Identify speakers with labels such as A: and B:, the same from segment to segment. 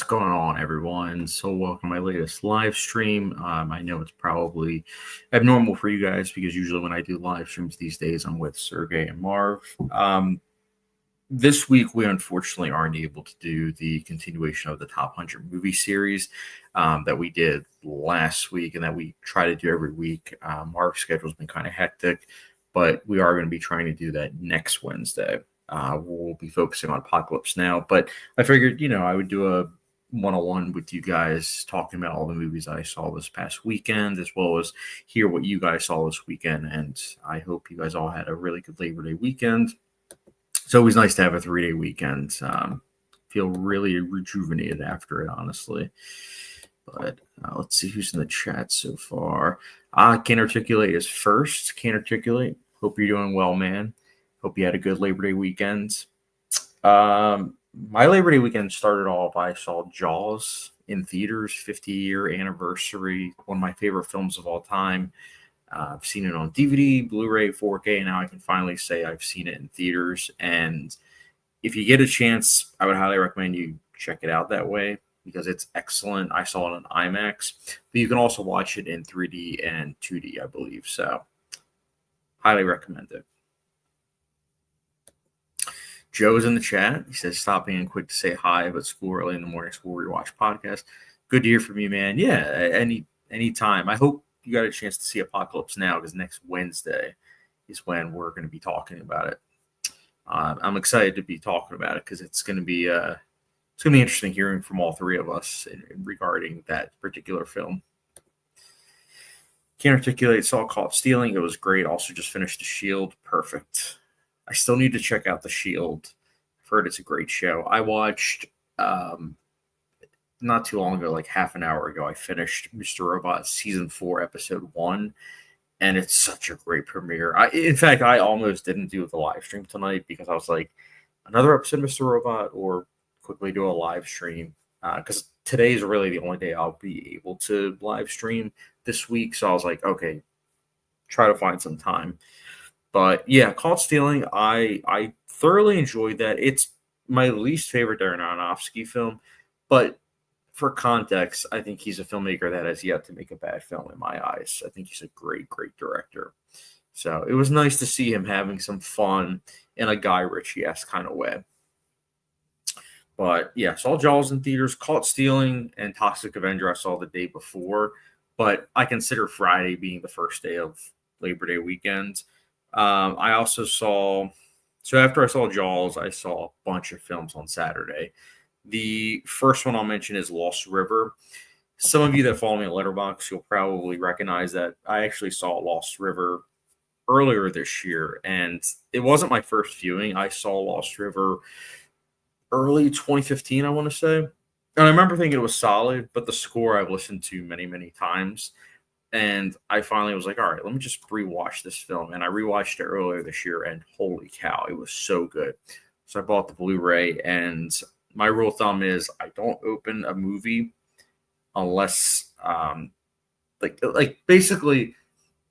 A: going on, everyone? So, welcome to my latest live stream. I know it's probably abnormal for you guys because usually when I do live streams these days, I'm with Sergey and Marv. This week, we unfortunately aren't able to do the continuation of the top 100 movie series that we did last week and that we try to do every week. Marv's schedule's been kind of hectic, but we are going to be trying to do that next Wednesday. We'll be focusing on Apocalypse Now, but I figured, I would do a one-on-one with you guys talking about all the movies I saw this past weekend, as well as hear what you guys saw this weekend. And I hope you guys all had a really good Labor Day weekend. It's always nice to have a 3-day weekend. Feel really rejuvenated after it, honestly. But let's see who's in the chat so far. Can't Articulate is first. Can't Articulate. Hope you're doing well, man. Hope you had a good Labor Day weekend. My Labor Day weekend started off, I saw Jaws in theaters, 50-year anniversary, one of my favorite films of all time. I've seen it on DVD, Blu-ray, 4K, and now I can finally say I've seen it in theaters. And if you get a chance, I would highly recommend you check it out that way because it's excellent. I saw it on IMAX, but you can also watch it in 3D and 2D, I believe. So highly recommend it. Joe's in the chat. He says, stop being quick to say hi, but school early in the morning, school rewatch podcast. Good to hear from you, man. Yeah, any time. I hope you got a chance to see Apocalypse Now because next Wednesday is when we're going to be talking about it. I'm excited to be talking about it because it's going to be interesting hearing from all three of us regarding that particular film. Can't Articulate, saw Caught Stealing. It was great. Also just finished The Shield. Perfect. I still need to check out The Shield. I've heard it's a great show. I watched not too long ago, like half an hour ago, I finished Mr. Robot Season 4, Episode 1, and it's such a great premiere. In fact, I almost didn't do the live stream tonight because I was like, another episode of Mr. Robot or quickly do a live stream because today is really the only day I'll be able to live stream this week. So I was like, okay, try to find some time. But yeah, Caught Stealing, I thoroughly enjoyed that. It's my least favorite Darren Aronofsky film, but for context, I think he's a filmmaker that has yet to make a bad film in my eyes. I think he's a great, great director. So it was nice to see him having some fun in a Guy Ritchie-esque kind of way. But yeah, saw Jaws in theaters, Caught Stealing, and Toxic Avenger I saw the day before. But I consider Friday being the first day of Labor Day weekend. I also saw, so after I saw Jaws, I saw a bunch of films on Saturday. The first one I'll mention is Lost River. Some of you that follow me on Letterboxd, you'll probably recognize that I actually saw Lost River earlier this year, and it wasn't my first viewing. I saw Lost River early 2015, I want to say. And I remember thinking it was solid, but the score I've listened to many, many times. And I finally was like, all right, let me just rewatch this film. And I rewatched it earlier this year, and holy cow, it was so good. So I bought the Blu-ray, and my rule of thumb is I don't open a movie unless, like basically,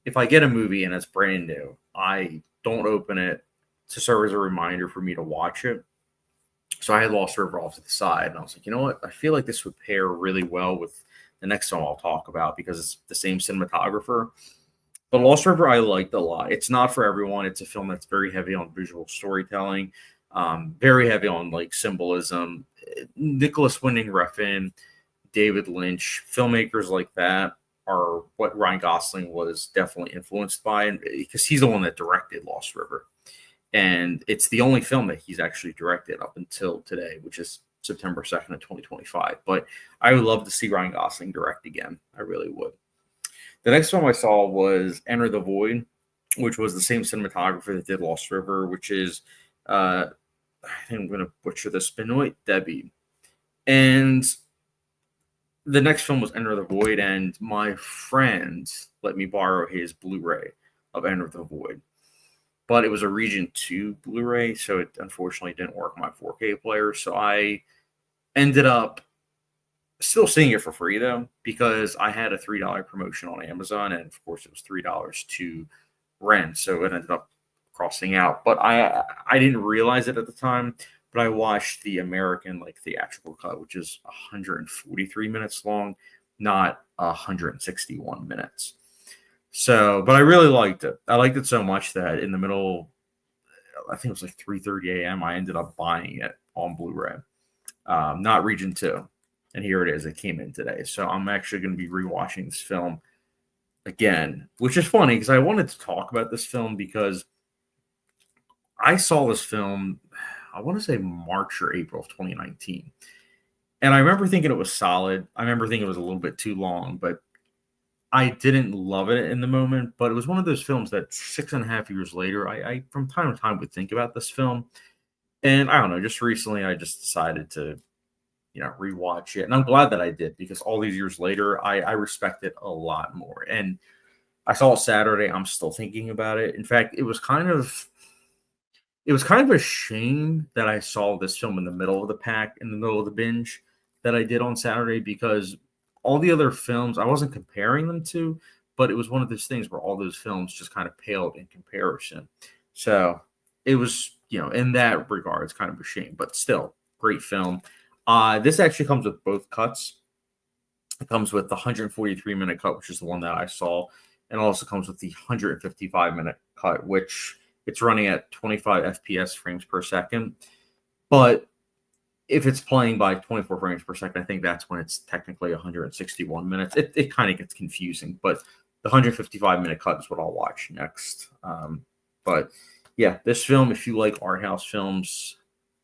A: if I get a movie and it's brand new, I don't open it to serve as a reminder for me to watch it. So I had Lost River off to the side, and I was like, you know what? I feel like this would pair really well with the next one I'll talk about because it's the same cinematographer. But Lost River I liked a lot. It's not for everyone. It's a film that's very heavy on visual storytelling, very heavy on like symbolism. Nicholas Winding Refn, David Lynch, filmmakers like that are what Ryan Gosling was definitely influenced by, and because he's the one that directed Lost River. And it's the only film that he's actually directed up until today, which is September 2nd of 2025. But I would love to see Ryan Gosling direct again. I really would. The next film I saw was Enter the Void, which was the same cinematographer that did Lost River, which is, I think I'm going to butcher this, Benoit Debby. And the next film was Enter the Void, and my friend let me borrow his Blu-ray of Enter the Void. But it was a Region 2 Blu-ray, so it unfortunately didn't work on my 4K player. So I ended up still seeing it for free, though, because I had a $3 promotion on Amazon, and of course it was $3 to rent, so it ended up crossing out. But I didn't realize it at the time, but I watched the American like theatrical cut, which is 143 minutes long, not 161 minutes. So, but I really liked it. I liked it so much that in the middle, I think it was like 3:30 a.m. I ended up buying it on Blu-ray, not Region 2. And here it is. It came in today. So I'm actually going to be rewatching this film again, which is funny because I wanted to talk about this film because I saw this film, I want to say March or April of 2019. And I remember thinking it was solid. I remember thinking it was a little bit too long, but I didn't love it in the moment. But it was one of those films that 6.5 years later, I from time to time would think about this film. And I don't know, just recently I just decided to, rewatch it. And I'm glad that I did because all these years later, I respect it a lot more. And I saw it Saturday. I'm still thinking about it. In fact, it was kind of a shame that I saw this film in the middle of the pack, in the middle of the binge that I did on Saturday, because all the other films, I wasn't comparing them to, but it was one of those things where all those films just kind of paled in comparison. So it was, in that regard, it's kind of a shame, but still, great film. This actually comes with both cuts. It comes with the 143-minute cut, which is the one that I saw, and also comes with the 155-minute cut, which it's running at 25 FPS frames per second. But if it's playing by 24 frames per second, I think that's when it's technically 161 minutes. It kind of gets confusing, but the 155-minute cut is what I'll watch next. But yeah, this film, if you like art house films,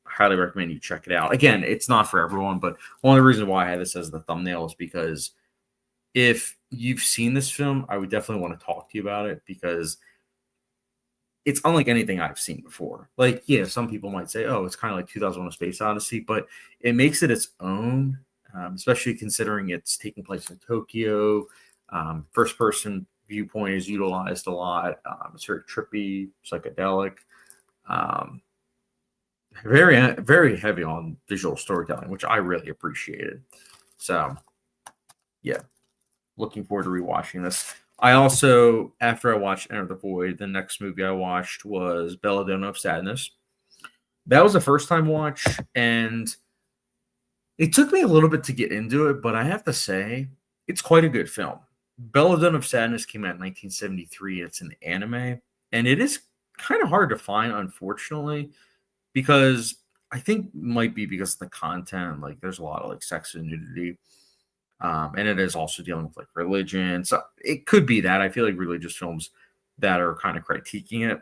A: I highly recommend you check it out. Again, it's not for everyone, but one of the reasons why I had this as the thumbnail is because if you've seen this film, I would definitely want to talk to you about it because it's unlike anything I've seen before. Like, yeah, some people might say, oh, it's kind of like 2001: A Space Odyssey, but it makes it its own, especially considering it's taking place in Tokyo. First person viewpoint is utilized a lot. It's very trippy, psychedelic, very, very heavy on visual storytelling, which I really appreciated. So, yeah, looking forward to rewatching this. I also, after I watched Enter the Void, the next movie I watched was Belladonna of Sadness. That was a first time watch, and it took me a little bit to get into it, but I have to say, it's quite a good film. Belladonna of Sadness came out in 1973. It's an anime, and it is kind of hard to find, unfortunately, because I think it might be because of the content. Like, there's a lot of like sex and nudity. And it is also dealing with like religion. So it could be that. I feel like religious films that are kind of critiquing it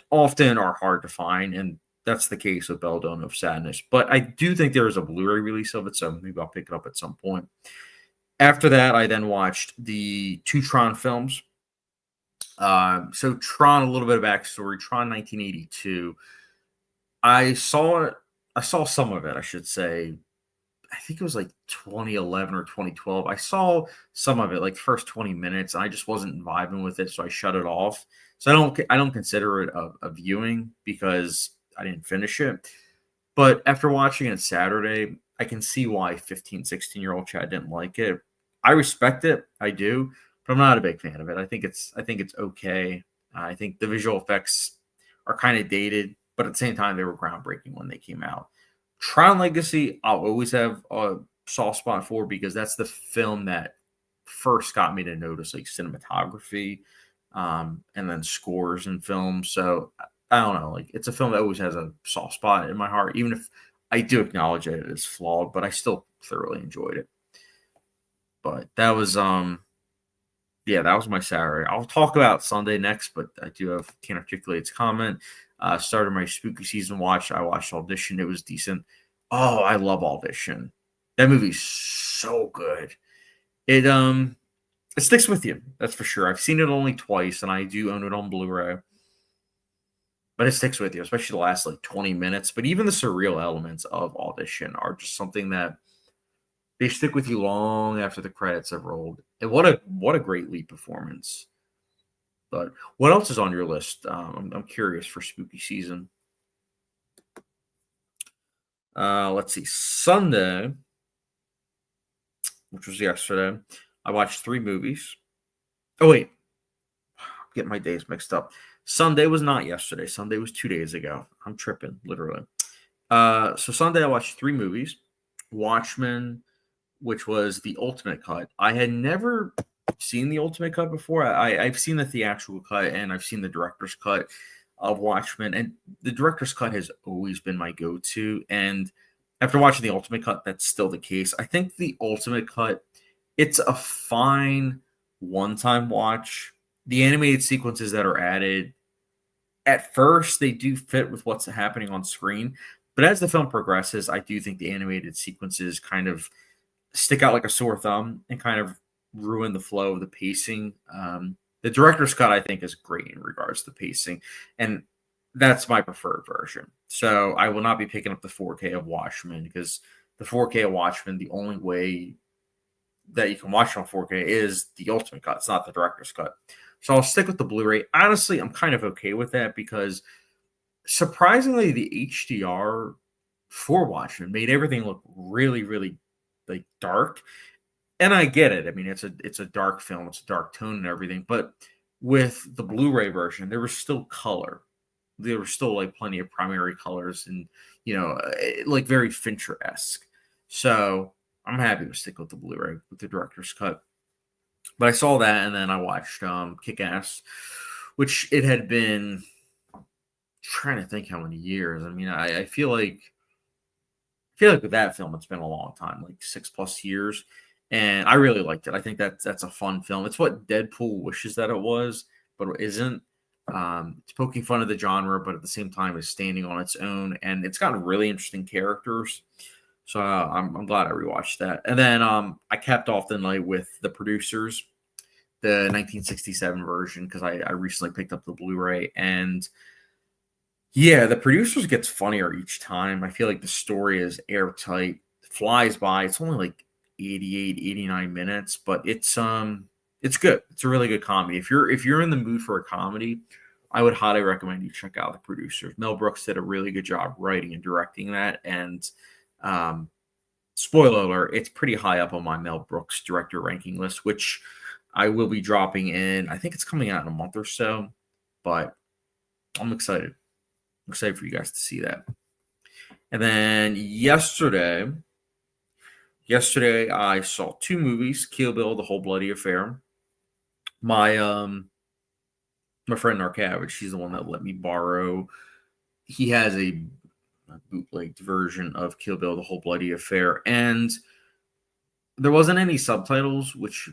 A: often are hard to find. And that's the case with Belladonna of Sadness. But I do think there is a Blu-ray release of it. So maybe I'll pick it up at some point. After that, I then watched the two Tron films. So Tron, a little bit of backstory. Tron 1982. I saw it. I saw some of it, I should say. I think it was like 2011 or 2012. I saw some of it, like the first 20 minutes, and I just wasn't vibing with it, so I shut it off. So I don't consider it a viewing because I didn't finish it. But after watching it Saturday, I can see why 15, 16-year-old Chad didn't like it. I respect it, I do, but I'm not a big fan of it. I think it's okay. I think the visual effects are kind of dated, but at the same time, they were groundbreaking when they came out. Tron Legacy, I'll always have a soft spot for because that's the film that first got me to notice like cinematography, and then scores in films. So I don't know, like it's a film that always has a soft spot in my heart, even if I do acknowledge that it is flawed, but I still thoroughly enjoyed it. But that was yeah, that was my Saturday. I'll talk about Sunday next, but I do have Can't Articulate's comment. Started my spooky season watch. I watched Audition. It was decent. Oh, I love Audition. That movie's so good. It sticks with you. That's for sure. I've seen it only twice, and I do own it on Blu-ray. But it sticks with you, especially the last like 20 minutes. But even the surreal elements of Audition are just something that they stick with you long after the credits have rolled. And what a great lead performance. But what else is on your list? I'm curious for spooky season. Let's see. Sunday, which was yesterday, I watched 3 movies. Oh wait, I'm getting my days mixed up. Sunday was not yesterday. Sunday was 2 days ago. I'm tripping, literally. So Sunday I watched 3 movies. Watchmen, which was the ultimate cut. I had never seen the ultimate cut before. I've seen the theatrical cut and I've seen the director's cut of Watchmen, and the director's cut has always been my go-to. And after watching the ultimate cut, that's still the case. I think the ultimate cut, it's a fine one-time watch. The animated sequences that are added at first they do fit with what's happening on screen, but as the film progresses, I do think the animated sequences kind of stick out like a sore thumb and kind of ruin the flow of the pacing. The director's cut, I think, is great in regards to pacing, and that's my preferred version. So I will not be picking up the 4K of Watchmen because the 4K of Watchmen, the only way that you can watch it on 4K is the ultimate cut. It's not the director's cut. So I'll stick with the Blu-ray. Honestly, I'm kind of okay with that because surprisingly, the HDR for Watchmen made everything look really, really like dark. And I get it. I mean, it's a dark film, it's a dark tone and everything. But with the Blu-ray version, there was still color. There were still like plenty of primary colors and like very Fincher-esque. So I'm happy to stick with the Blu-ray with the director's cut. But I saw that and then I watched Kick-Ass, which it had been trying to think how many years. I mean, I feel like with that film it's been a long time, like 6+ years. And I really liked it. I think that's a fun film. It's what Deadpool wishes that it was, but it isn't. It's poking fun of the genre, but at the same time is standing on its own, and it's got really interesting characters. So I'm glad I rewatched that. And then I capped off the night with The Producers, the 1967 version, because I recently picked up the Blu-ray. And yeah, The Producers gets funnier each time. I feel like the story is airtight, flies by. It's only like 88, 89 minutes, but it's good. It's a really good comedy. If you're in the mood for a comedy, I would highly recommend you check out The Producers. Mel Brooks did a really good job writing and directing that, and spoiler alert, it's pretty high up on my Mel Brooks director ranking list, which I will be dropping in. I think it's coming out in a month or so, but I'm excited. I'm excited for you guys to see that. And then yesterday I saw 2 movies: Kill Bill, The Whole Bloody Affair. My friend Narcavage, she's the one that let me borrow. He has a bootlegged version of Kill Bill, The Whole Bloody Affair, and there wasn't any subtitles, which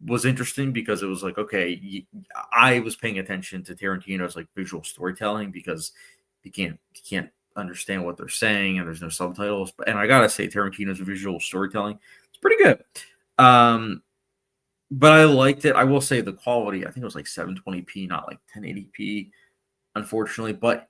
A: was interesting because it was like, okay, I was paying attention to Tarantino's like visual storytelling because you can't understand what they're saying and there's no subtitles. And I gotta say, Tarantino's visual storytelling is pretty good. But I liked it. I will say the quality, I think it was like 720p, not like 1080p, unfortunately. But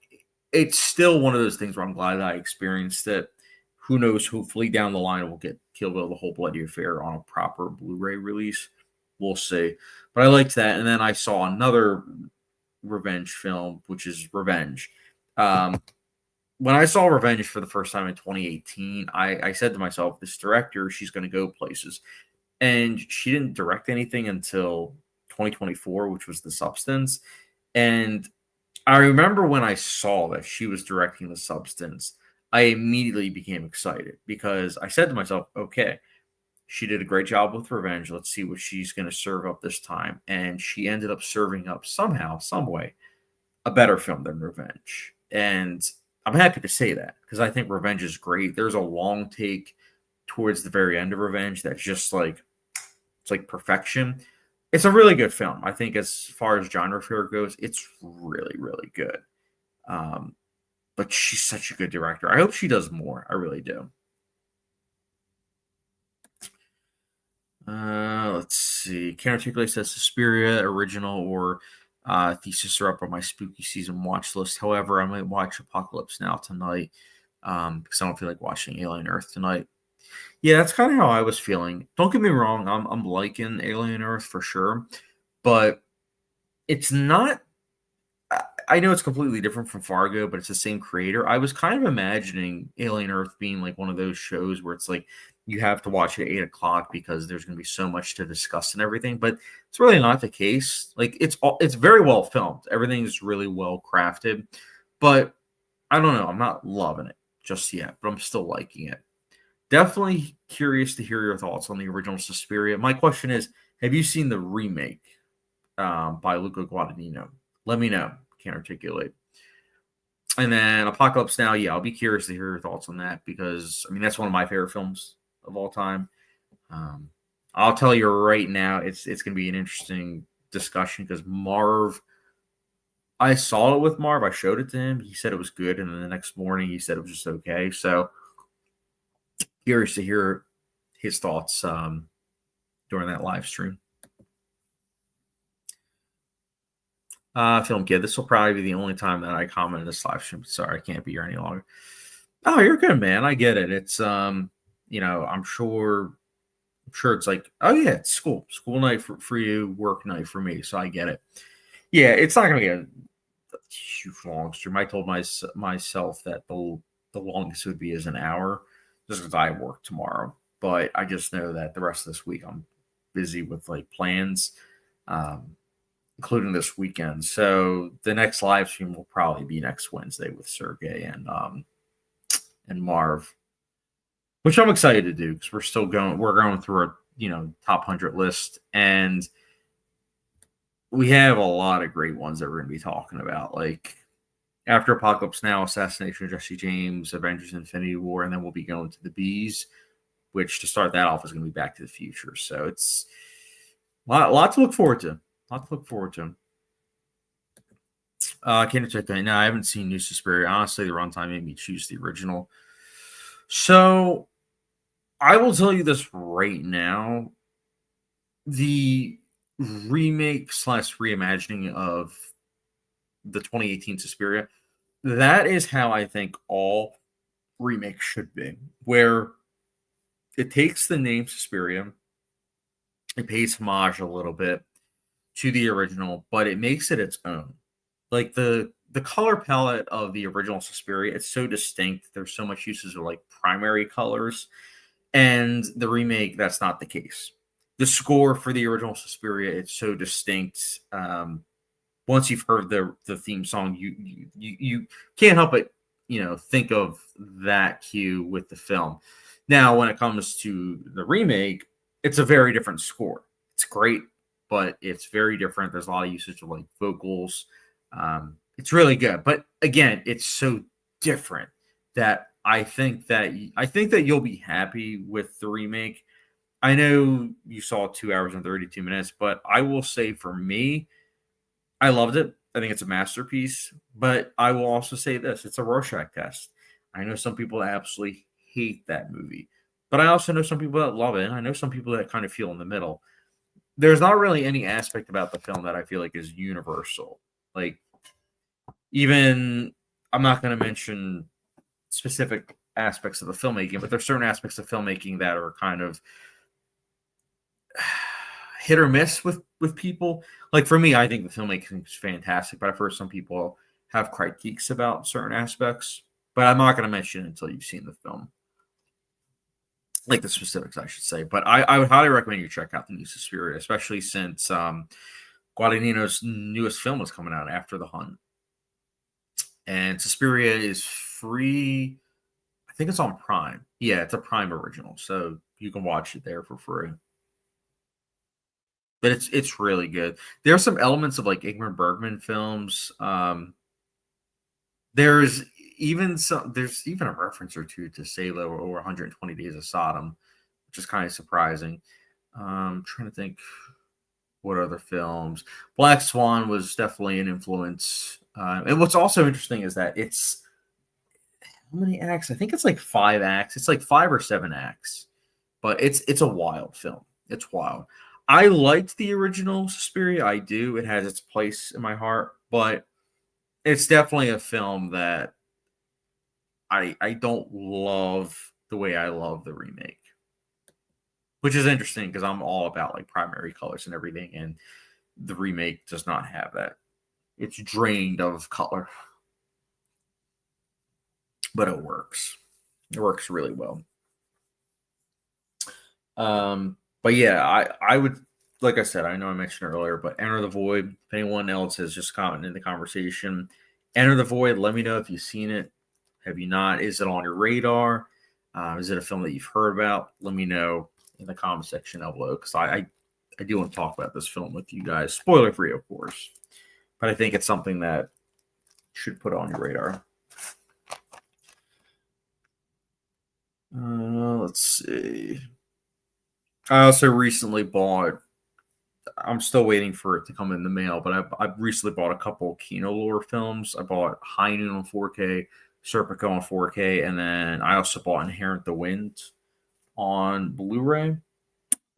A: it's still one of those things where I'm glad I experienced it. Who knows? Hopefully down the line we'll get Kill Bill, The Whole Bloody Affair on a proper Blu-ray release. We'll see. But I liked that. And then I saw another revenge film, which is Revenge. When I saw Revenge for the first time in 2018, I said to myself, this director, she's going to go places. And she didn't direct anything until 2024, which was The Substance. And I remember when I saw that she was directing The Substance, I immediately became excited because I said to myself, okay, she did a great job with Revenge. Let's see what she's going to serve up this time. And she ended up serving up somehow, some way, a better film than Revenge. And I'm happy to say that because I think Revenge is great. There's a long take towards the very end of Revenge that's just like, it's like perfection. It's a really good film. I think as far as genre fare goes, it's really, really good. But she's such a good director. I hope she does more. I really do. Let's see. Can't articulate says Suspiria, original, or Thesis are up on my spooky season watch list. However, I might watch Apocalypse Now tonight because I don't feel like watching Alien Earth tonight. Yeah, that's kind of how I was feeling. Don't get me wrong, I'm liking Alien Earth for sure, but it's not. I know it's completely different from Fargo, but it's the same creator. I was kind of imagining Alien Earth being like one of those shows where it's like you have to watch it at 8:00 because there's going to be so much to discuss and everything. But it's really not the case. Like it's very well filmed. Everything's really well crafted, but I don't know. I'm not loving it. just yet, but I'm still liking it. Definitely curious to hear your thoughts on the original Suspiria. My question is, have you seen the remake by Luca Guadagnino? Let me know. Can't articulate. And then Apocalypse Now, yeah, I'll be curious to hear your thoughts on that because, I mean, that's one of my favorite films of all time. Um, I'll tell you right now, it's going to be an interesting discussion because Marv, I saw it with Marv. I showed it to him. He said it was good, and then the next morning he said it was just okay. So curious to hear his thoughts during that live stream. Film Kid, this will probably be the only time that I comment in this live stream. Sorry, I can't be here any longer. Oh, you're good, man. I get it. It's I'm sure it's like, oh yeah, it's school night for you, work night for me. So I get it. Yeah, it's not gonna be a huge long stream. I told myself that the longest would be is an hour, just because I work tomorrow. But I just know that the rest of this week I'm busy with like plans, including this weekend. So the next live stream will probably be next Wednesday with Sergey and Marv, which I'm excited to do because we're going through our top 100 list, and we have a lot of great ones that we're going to be talking about, like after Apocalypse Now, Assassination of Jesse James, Avengers Infinity War, and then we'll be going to the Bees, which to start that off is going to be Back to the Future. So it's a lot to look forward to. Can't check that. No, I haven't seen New Suspiria. Honestly, the runtime made me choose the original. So I will tell you this right now. The remake / reimagining of the 2018 Suspiria, that is how I think all remakes should be, where it takes the name Suspiria, it pays homage a little bit to the original, but it makes it its own. Like the color palette of the original Suspiria, it's so distinct. There's so much uses of like primary colors, and the remake, that's not the case. The score for the original Suspiria, it's so distinct. Once you've heard the theme song, you can't help but think of that cue with the film. Now, when it comes to the remake, it's a very different score. It's great, but it's very different. There's a lot of usage of like vocals. It's really good, but again, it's so different that I think that you'll be happy with the remake. I know you saw 2 hours and 32 minutes, but I will say for me, I loved it. I think it's a masterpiece, but I will also say this: it's a Rorschach test. I know some people that absolutely hate that movie, but I also know some people that love it, and I know some people that kind of feel in the middle. There's not really any aspect about the film that I feel like is universal. Like, even I'm not going to mention specific aspects of the filmmaking, but there's certain aspects of filmmaking that are kind of hit or miss with people. Like for me, I think the filmmaking is fantastic, but I've heard some people have critiques about certain aspects. But I'm not going to mention it until you've seen the film, like the specifics, I should say. But I would highly recommend you check out the new Suspiria, especially since Guadagnino's newest film is coming out, After the Hunt, and Suspiria is free. I think it's on Prime. Yeah, it's a Prime original, so you can watch it there for free. But it's really good. There are some elements of like Ingmar Bergman films. There's even a reference or two to Salo or 120 Days of Sodom, which is kind of surprising. Trying to think what other films. Black Swan was definitely an influence. And what's also interesting is that it's how many acts? I think it's like 5 acts. It's like 5 or 7 acts, but it's a wild film. It's wild. I liked the original Suspiria. I do. It has its place in my heart, but it's definitely a film that I don't love the way I love the remake, which is interesting because I'm all about like primary colors and everything, and the remake does not have that. It's drained of color, but it works. It works really well. But yeah, I would, like I said, I know I mentioned earlier, but Enter the Void. If anyone else has just commented in the conversation, Enter the Void. Let me know if you've seen it. Have you not? Is it on your radar? Is it a film that you've heard about? Let me know in the comment section down below because I do want to talk about this film with you guys. Spoiler free, of course, but I think it's something that should put on your radar. Let's see. I also recently bought. I'm still waiting for it to come in the mail, but I've recently bought a couple Kino Lore films. I bought High Noon on 4K, Serpico on 4K, and then I also bought Inherent the Wind on Blu-ray.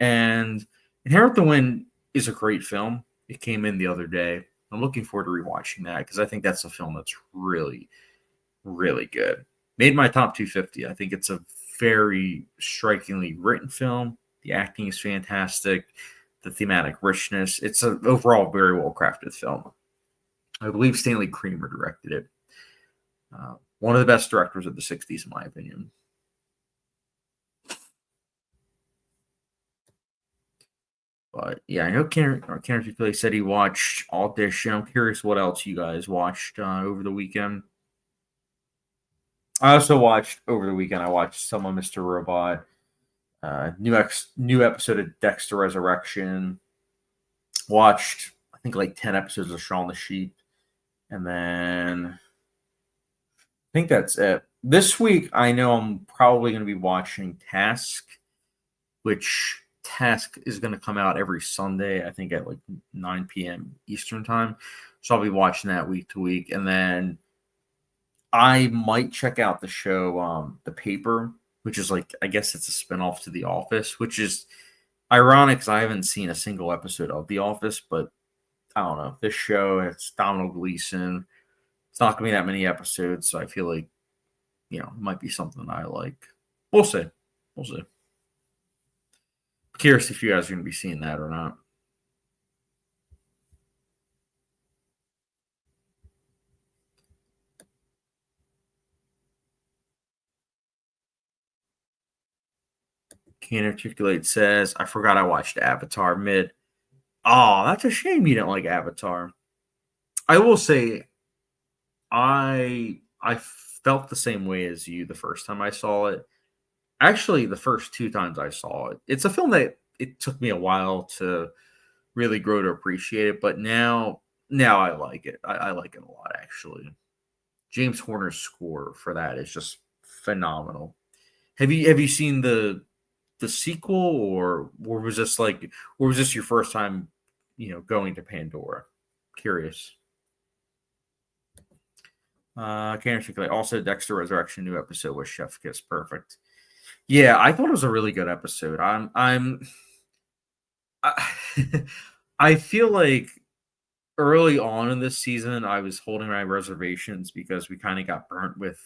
A: And Inherent the Wind is a great film. It came in the other day. I'm looking forward to rewatching that because I think that's a film that's really, really good. Made my top 250. I think it's a very strikingly written film. The acting is fantastic. The thematic richness. It's an overall very well crafted film. I believe Stanley Kramer directed it. One of the best directors of the 60s, in my opinion. But yeah, I know Kenneth Clay said he watched Audition. I'm curious what else you guys watched over the weekend. I also watched over the weekend. I watched Some of Mr. Robot, new episode of Dexter Resurrection. Watched I think like 10 episodes of Shaun the Sheep, and then I think that's it. This week, I know I'm probably going to be watching Task, which Task is going to come out every Sunday, I think at like 9 p.m. Eastern time. So I'll be watching that week to week. And then I might check out the show, The Paper, which is like, I guess it's a spinoff to The Office, which is ironic because I haven't seen a single episode of The Office, but I don't know. This show, it's Donald Gleason. It's not going to be that many episodes, so I feel like, it might be something I like. We'll see. We'll see. Curious if you guys are going to be seeing that or not. Can't Articulate says, I forgot I watched Avatar mid. Oh, that's a shame you didn't like Avatar. I will say, I felt the same way as you the first time I saw it. Actually, the first two times I saw it. It's a film that it took me a while to really grow to appreciate it, but now I like it. I like it a lot actually. James Horner's score for that is just phenomenal. Have you seen the sequel or was this your first time, going to Pandora? Curious. Can't articulate. Also, Dexter Resurrection new episode was Chef Kiss. Perfect. Yeah, I thought it was a really good episode. I, I feel like early on in this season, I was holding my reservations because we kind of got burnt with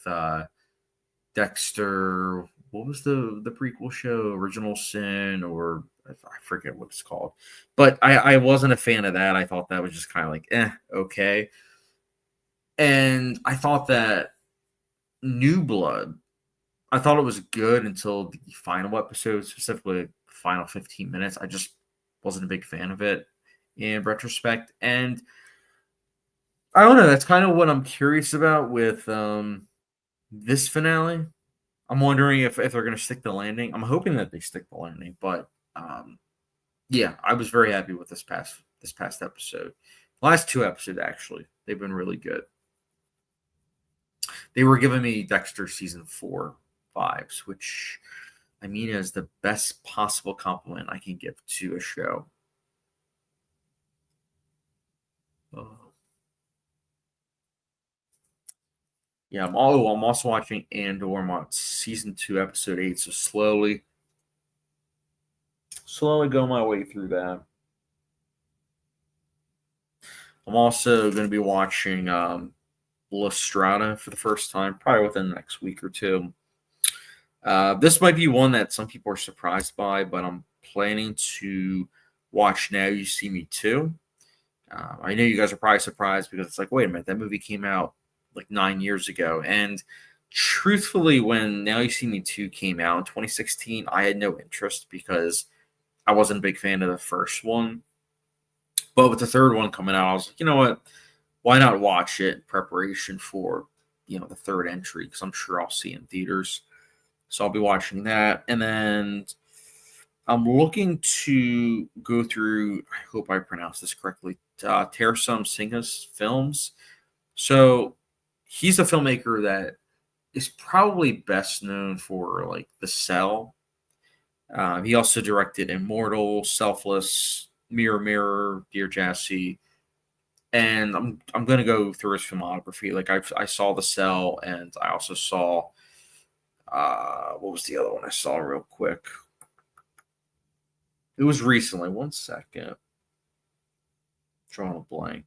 A: Dexter. What was the prequel show? Original Sin, or I forget what it's called. But I wasn't a fan of that. I thought that was just kind of like, okay. And I thought that New Blood, I thought it was good until the final episode, specifically the final 15 minutes. I just wasn't a big fan of it in retrospect. And I don't know. That's kind of what I'm curious about with this finale. I'm wondering if they're going to stick the landing. I'm hoping that they stick the landing, but yeah, I was very happy with this past episode. Last two episodes actually, they've been really good. They were giving me Dexter season 4 vibes, which I mean is the best possible compliment I can give to a show. Oh. Yeah, I'm also watching Andor. I'm on season 2, episode 8. So slowly go my way through that. I'm also going to be watching La Strada for the first time, probably within the next week or two. This might be one that some people are surprised by, but I'm planning to watch Now You See Me Too. I know you guys are probably surprised because it's like, wait a minute, that movie came out like 9 years ago. And truthfully, when Now You See Me 2 came out in 2016, I had no interest because I wasn't a big fan of the first one. But with the third one coming out, I was like, you know what? Why not watch it in preparation for the third entry because I'm sure I'll see it in theaters. So I'll be watching that, and then I'm looking to go through. I hope I pronounced this correctly. Tersum Singha's films. So he's a filmmaker that is probably best known for like The Cell. He also directed Immortal, Selfless, Mirror Mirror, Dear Jassy, and I'm gonna go through his filmography. Like I saw The Cell, and I also saw what was the other one I saw real quick? It was recently. One second, drawing a blank.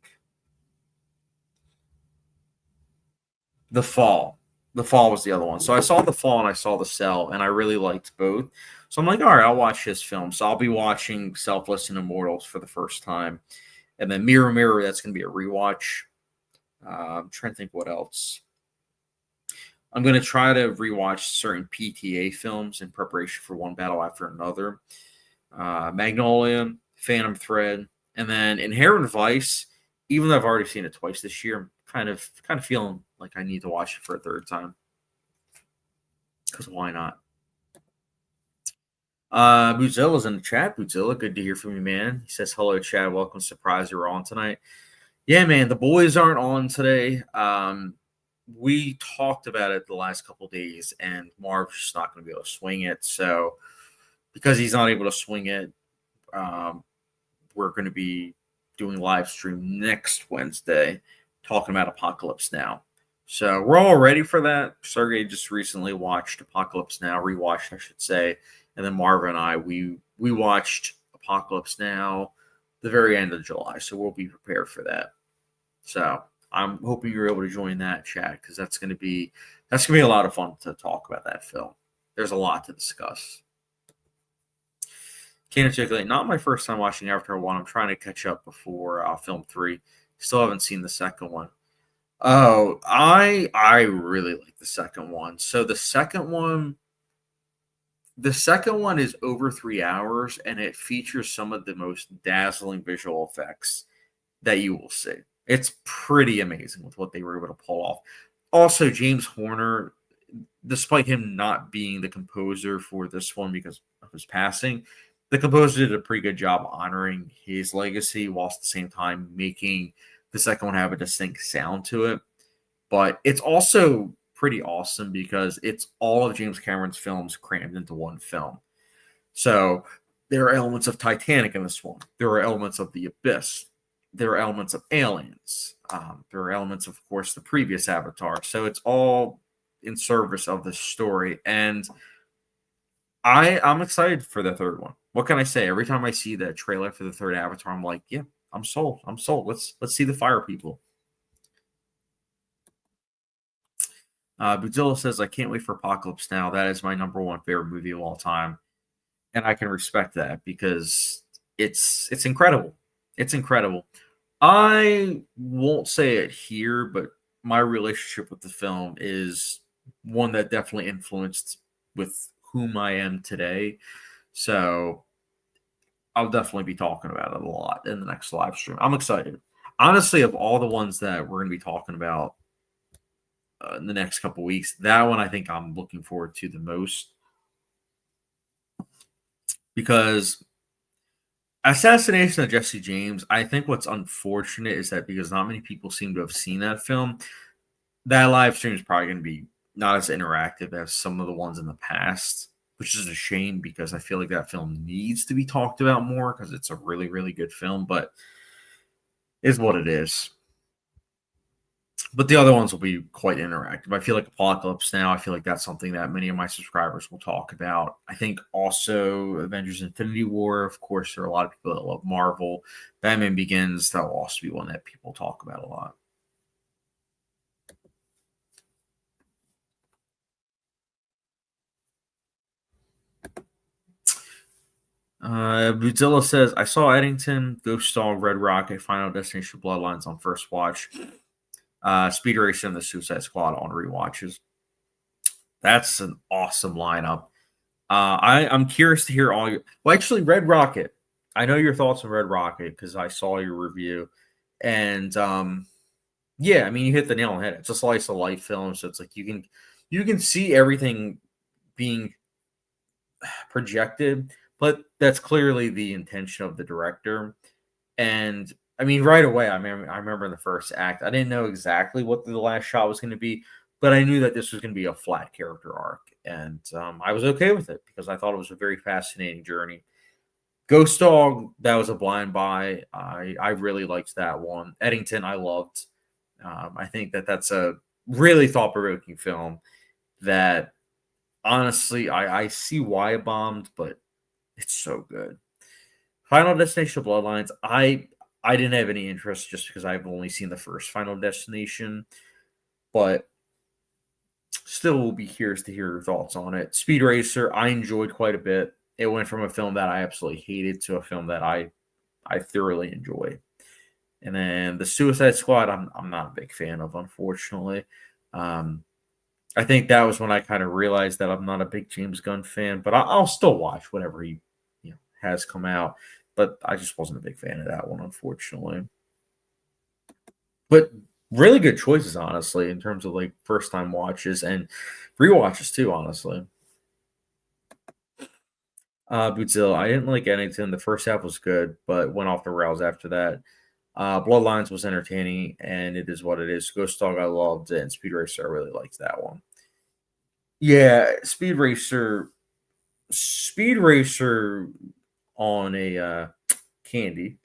A: The Fall. The Fall was the other one. So I saw The Fall and I saw The Cell, and I really liked both. So I'm like, all right, I'll watch his film. So I'll be watching Selfless and Immortals for the first time, and then Mirror Mirror. That's going to be a rewatch. I'm trying to think what else. I'm going to try to rewatch certain PTA films in preparation for One Battle After Another. Magnolia, Phantom Thread, and then Inherent Vice. Even though I've already seen it twice this year, I'm kind of feeling like I need to watch it for a third time. Because why not? Bootzilla's in the chat. Bootzilla, good to hear from you, man. He says, hello, Chad. Welcome. Surprise you're on tonight. Yeah, man, the boys aren't on today. We talked about it the last couple of days, and Marv's just not going to be able to swing it. So because he's not able to swing it, we're going to be doing live stream next Wednesday talking about Apocalypse Now. So we're all ready for that. Sergey just recently watched Apocalypse Now, rewatched, I should say. And then Marva and I, we watched Apocalypse Now the very end of July. So we'll be prepared for that. So I'm hoping you're able to join that chat because that's gonna be a lot of fun to talk about that film. There's a lot to discuss. Can't articulate. Not my first time watching Avatar 1. I'm trying to catch up before film 3. Still haven't seen the second one. Oh, I really like the second one. So the second one is over 3 hours, and it features some of the most dazzling visual effects that you will see. It's pretty amazing with what they were able to pull off. Also, James Horner, despite him not being the composer for this one because of his passing, the composer did a pretty good job honoring his legacy whilst at the same time making the second one have a distinct sound to it. But it's also pretty awesome because it's all of James Cameron's films crammed into one film. So there are elements of Titanic in this one. There are elements of The Abyss. There are elements of Aliens. There are elements, of course, the previous Avatar. So it's all in service of the story. And I'm excited for the third one. What can I say? Every time I see the trailer for the third Avatar, I'm like, yeah, I'm sold. I'm sold. Let's see the fire people. Godzilla says, I can't wait for Apocalypse Now. That is my number one favorite movie of all time. And I can respect that because it's incredible. It's incredible. I won't say it here, but my relationship with the film is one that definitely influenced with whom I am today. So I'll definitely be talking about it a lot in the next live stream. I'm excited. Honestly, of all the ones that we're going to be talking about in the next couple weeks, that one I think I'm looking forward to the most because Assassination of Jesse James, I think what's unfortunate is that because not many people seem to have seen that film, that live stream is probably going to be not as interactive as some of the ones in the past, which is a shame because I feel like that film needs to be talked about more because it's a really, really good film, but is what it is. But the other ones will be quite interactive. I feel like Apocalypse Now, I feel like that's something that many of my subscribers will talk about. I think also Avengers Infinity War, of course, there are a lot of people that love Marvel. Batman Begins, that will also be one that people talk about a lot. Godzilla says, I saw Eddington, Ghost Dog, Red Rocket, Final Destination Bloodlines on first watch. Speed Racer and the Suicide Squad on rewatches. That's an awesome lineup. I'm curious to hear all your. Well, actually, Red Rocket. I know your thoughts on Red Rocket because I saw your review, and Yeah, I mean, you hit the nail on the head. It's a slice of life film, so it's like you can see everything being projected, but that's clearly the intention of the director. And I mean, right away, I remember in the first act, I didn't know exactly what the last shot was going to be, but I knew that this was going to be a flat character arc, and I was okay with it because I thought it was a very fascinating journey. Ghost Dog, that was a blind buy. I really liked that one. Eddington, I loved. I think that that's a really thought provoking film that honestly I see why it bombed, but it's so good. Final Destination Bloodlines, I didn't have any interest just because I've only seen the first Final Destination, but still will be curious to hear your thoughts on it. Speed Racer, I enjoyed quite a bit. It went from a film that I absolutely hated to a film that I thoroughly enjoyed. And then the Suicide Squad, I'm not a big fan of, unfortunately. Um, I think that was when I kind of realized that I'm not a big James Gunn fan, but I'll still watch whatever he has come out. But I just wasn't a big fan of that one, unfortunately. But really good choices, honestly, in terms of like first time watches and rewatches too. Honestly, Bootzilla, I didn't like Eddington. The first half was good, but went off the rails after that. Bloodlines was entertaining, and it is what it is. Ghost Dog, I loved it, and Speed Racer, I really liked that one. Yeah, Speed Racer on a candy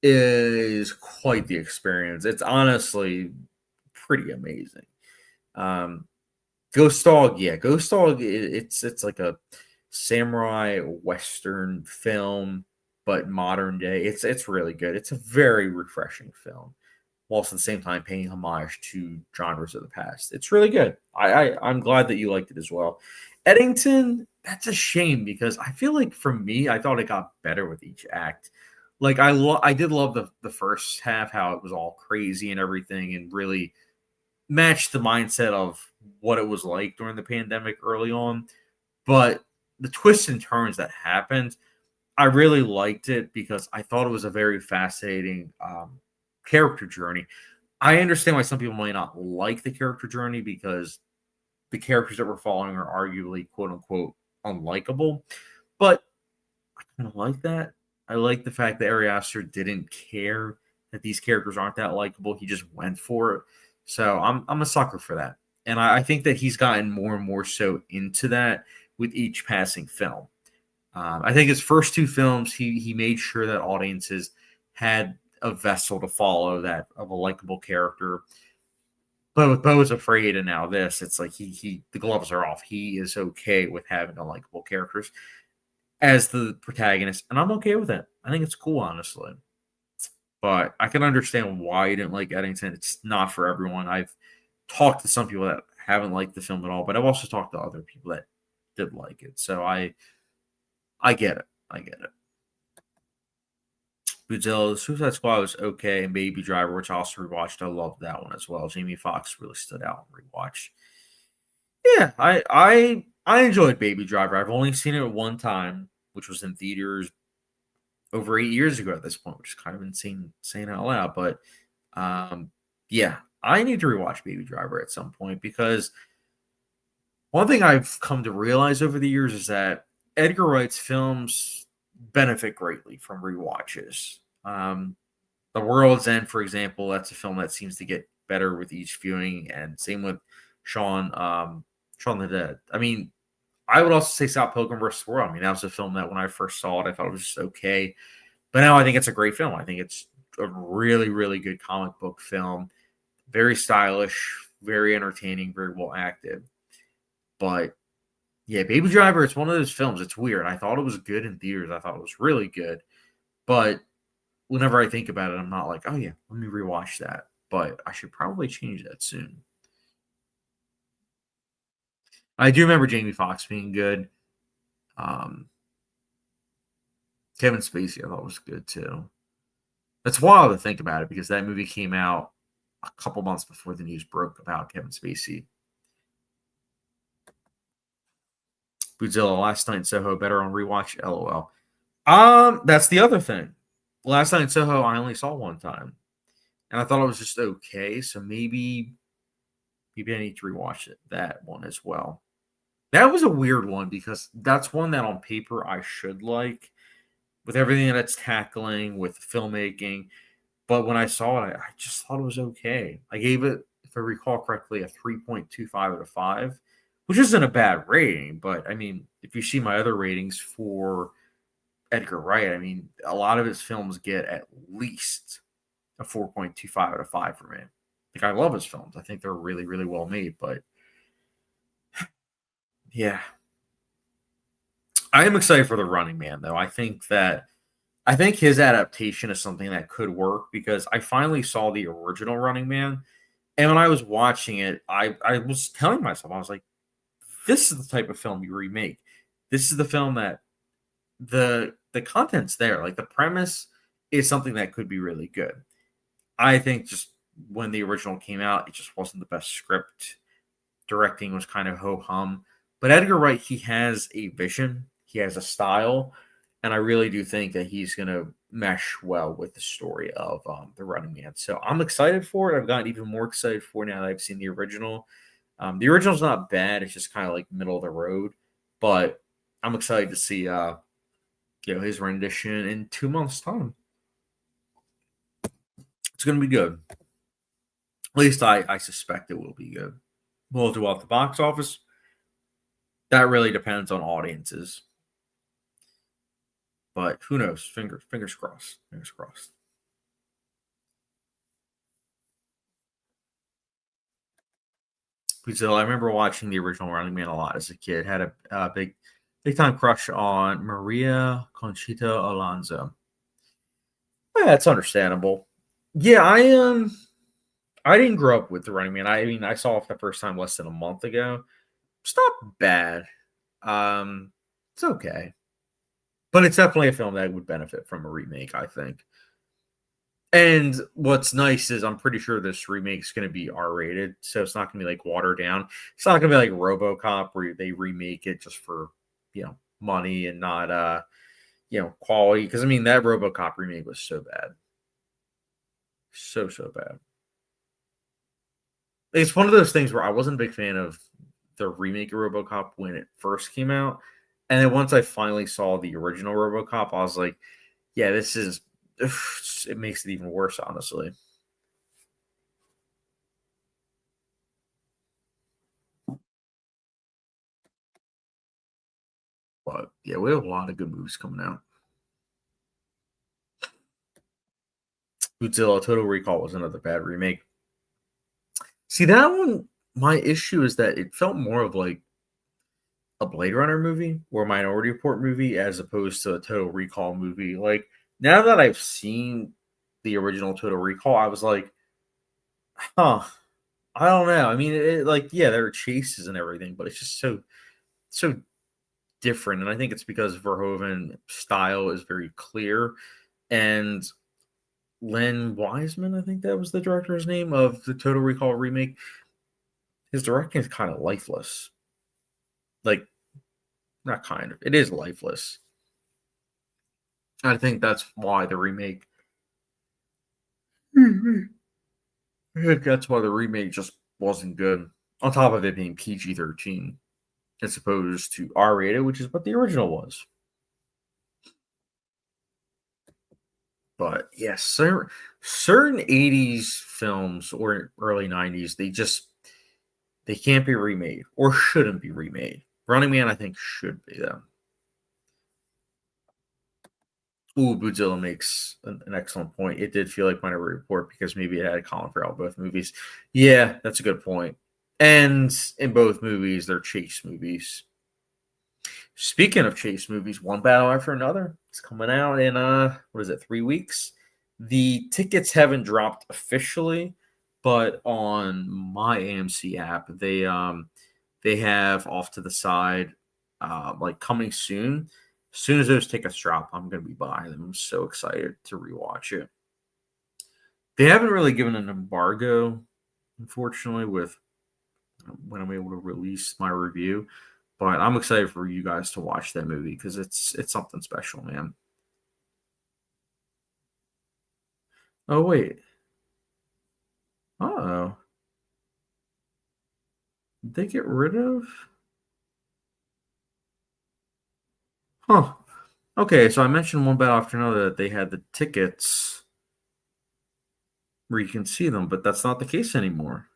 A: is quite the experience. It's honestly pretty amazing. Um, Ghost Dog, yeah, Ghost Dog. It's like a samurai western film, but modern day. It's really good. It's a very refreshing film, whilst at the same time paying homage to genres of the past. It's really good. I'm glad that you liked it as well. Eddington, that's a shame because I feel like for me, I thought it got better with each act. Like I did love the first half, how it was all crazy and everything, and really matched the mindset of what it was like during the pandemic early on. But the twists and turns that happened, I really liked it because I thought it was a very fascinating character journey. I understand why some people might not like the character journey because the characters that we're following are arguably quote unquote unlikable. But I kind of like that. I like the fact that Ari Aster didn't care that these characters aren't that likable. He just went for it. So I'm a sucker for that. And I think that he's gotten more and more so into that with each passing film. I think his first two films, he made sure that audiences had a vessel to follow that of a likable character. But with Bo's Afraid and now this, it's like he the gloves are off. He is okay with having unlikable characters as the protagonist, and I'm okay with it. I think it's cool, honestly. But I can understand why you didn't like Eddington. It's not for everyone. I've talked to some people that haven't liked the film at all, but I've also talked to other people that did like it. So I get it. I get it. Godzilla, the Suicide Squad was okay, and Baby Driver, which I also rewatched. I loved that one as well. Jamie Foxx really stood out in rewatch. Yeah, I enjoyed Baby Driver. I've only seen it one time, which was in theaters over 8 years ago at this point, which is kind of insane saying out loud. But yeah, I need to rewatch Baby Driver at some point because one thing I've come to realize over the years is that Edgar Wright's films benefit greatly from rewatches. The World's End, for example, that's a film that seems to get better with each viewing, and same with Shaun the Dead. I mean, I would also say Scott Pilgrim vs. World. I mean, that was a film that when I first saw it, I thought it was just okay, but now I think it's a great film. I think it's a really, really good comic book film. Very stylish, very entertaining, very well acted. But yeah, Baby Driver, it's one of those films. It's weird. I thought it was good in theaters. I thought it was really good. But whenever I think about it, I'm not like, oh yeah, let me rewatch that. But I should probably change that soon. I do remember Jamie Foxx being good. Um, Kevin Spacey, I thought was good too. It's wild to think about it because that movie came out a couple months before the news broke about Kevin Spacey. Godzilla, Last Night in Soho, better on rewatch. LOL. That's the other thing. Last Night in Soho, I only saw one time. and I thought it was just okay. So maybe I need to rewatch that one as well. That was a weird one because that's one that on paper I should like with everything that it's tackling with filmmaking. But when I saw it, I just thought it was okay. I gave it, if I recall correctly, a 3.25 out of 5, which isn't a bad rating. But I mean, if you see my other ratings for Edgar Wright, I mean, a lot of his films get at least a 4.25 out of 5 for me. Like, I love his films. I think they're really, really well made. But yeah, I am excited for The Running Man, though. I think his adaptation is something that could work because I finally saw the original Running Man, and when I was watching it, I was telling myself, I was like, "This is the type of film you remake. This is the film that the content's there. Like the premise is something that could be really good." I think just when the original came out, it just wasn't the best script. Directing was kind of ho hum. But Edgar Wright, he has a vision, he has a style, and I really do think that he's going to mesh well with the story of The Running Man. So I'm excited for it. I've gotten even more excited for it now that I've seen the original. The original's not bad. It's just kind of like middle of the road, but I'm excited to see his rendition in 2 months' time. It's going to be good. At least I suspect it will be good. Will it do off the box office? That really depends on audiences. But who knows? Fingers crossed. Fingers crossed. Because I remember watching the original Running Man a lot as a kid. Had a big time crush on Maria Conchita Alonso. Yeah, that's understandable. Yeah, I didn't grow up with the Running Man. I mean, I saw it the first time less than a month ago. It's not bad. Um, it's okay, but it's definitely a film that would benefit from a remake, I think. And what's nice is I'm pretty sure this remake is going to be R-rated, so it's not going to be like watered down. It's not going to be like RoboCop where they remake it just for money and not quality. Because I mean that RoboCop remake was so bad, so bad. It's one of those things where I wasn't a big fan of the remake of RoboCop when it first came out, and then once I finally saw the original RoboCop, I was like, yeah, this is. It makes it even worse, honestly. But yeah, we have a lot of good movies coming out. Godzilla Total Recall was another bad remake. See, that one, my issue is that it felt more of like a Blade Runner movie or a Minority Report movie as opposed to a Total Recall movie. Like, now that I've seen the original Total Recall, I was like, huh, I don't know. I mean, like, yeah, there are chases and everything, but it's just so different. And I think it's because Verhoeven style is very clear. And Len Wiseman, I think that was the director's name of the Total Recall remake. His directing is kind of lifeless. Like, not kind of. It is lifeless. I think that's why the remake. I think that's why the remake just wasn't good. On top of it being PG-13 as opposed to R-rated, which is what the original was. But yes, certain 80s films or early 90s, they can't be remade or shouldn't be remade. Running Man, I think, should be though. Ooh, Bootzilla makes an excellent point. It did feel like Minority Report because maybe it had Colin Farrell both movies. Yeah, that's a good point. And in both movies, they're chase movies. Speaking of chase movies, one battle after another. It's coming out in what is it, 3 weeks? The tickets haven't dropped officially, but on my AMC app, they have off to the side like coming soon. As soon as those tickets drop, I'm gonna be buying them. I'm so excited to rewatch it. They haven't really given an embargo, unfortunately, with when I'm able to release my review. But I'm excited for you guys to watch that movie because it's something special, man. Oh wait. Did they get rid of? Huh. Okay, so I mentioned one bad after another that they had the tickets where you can see them, but that's not the case anymore.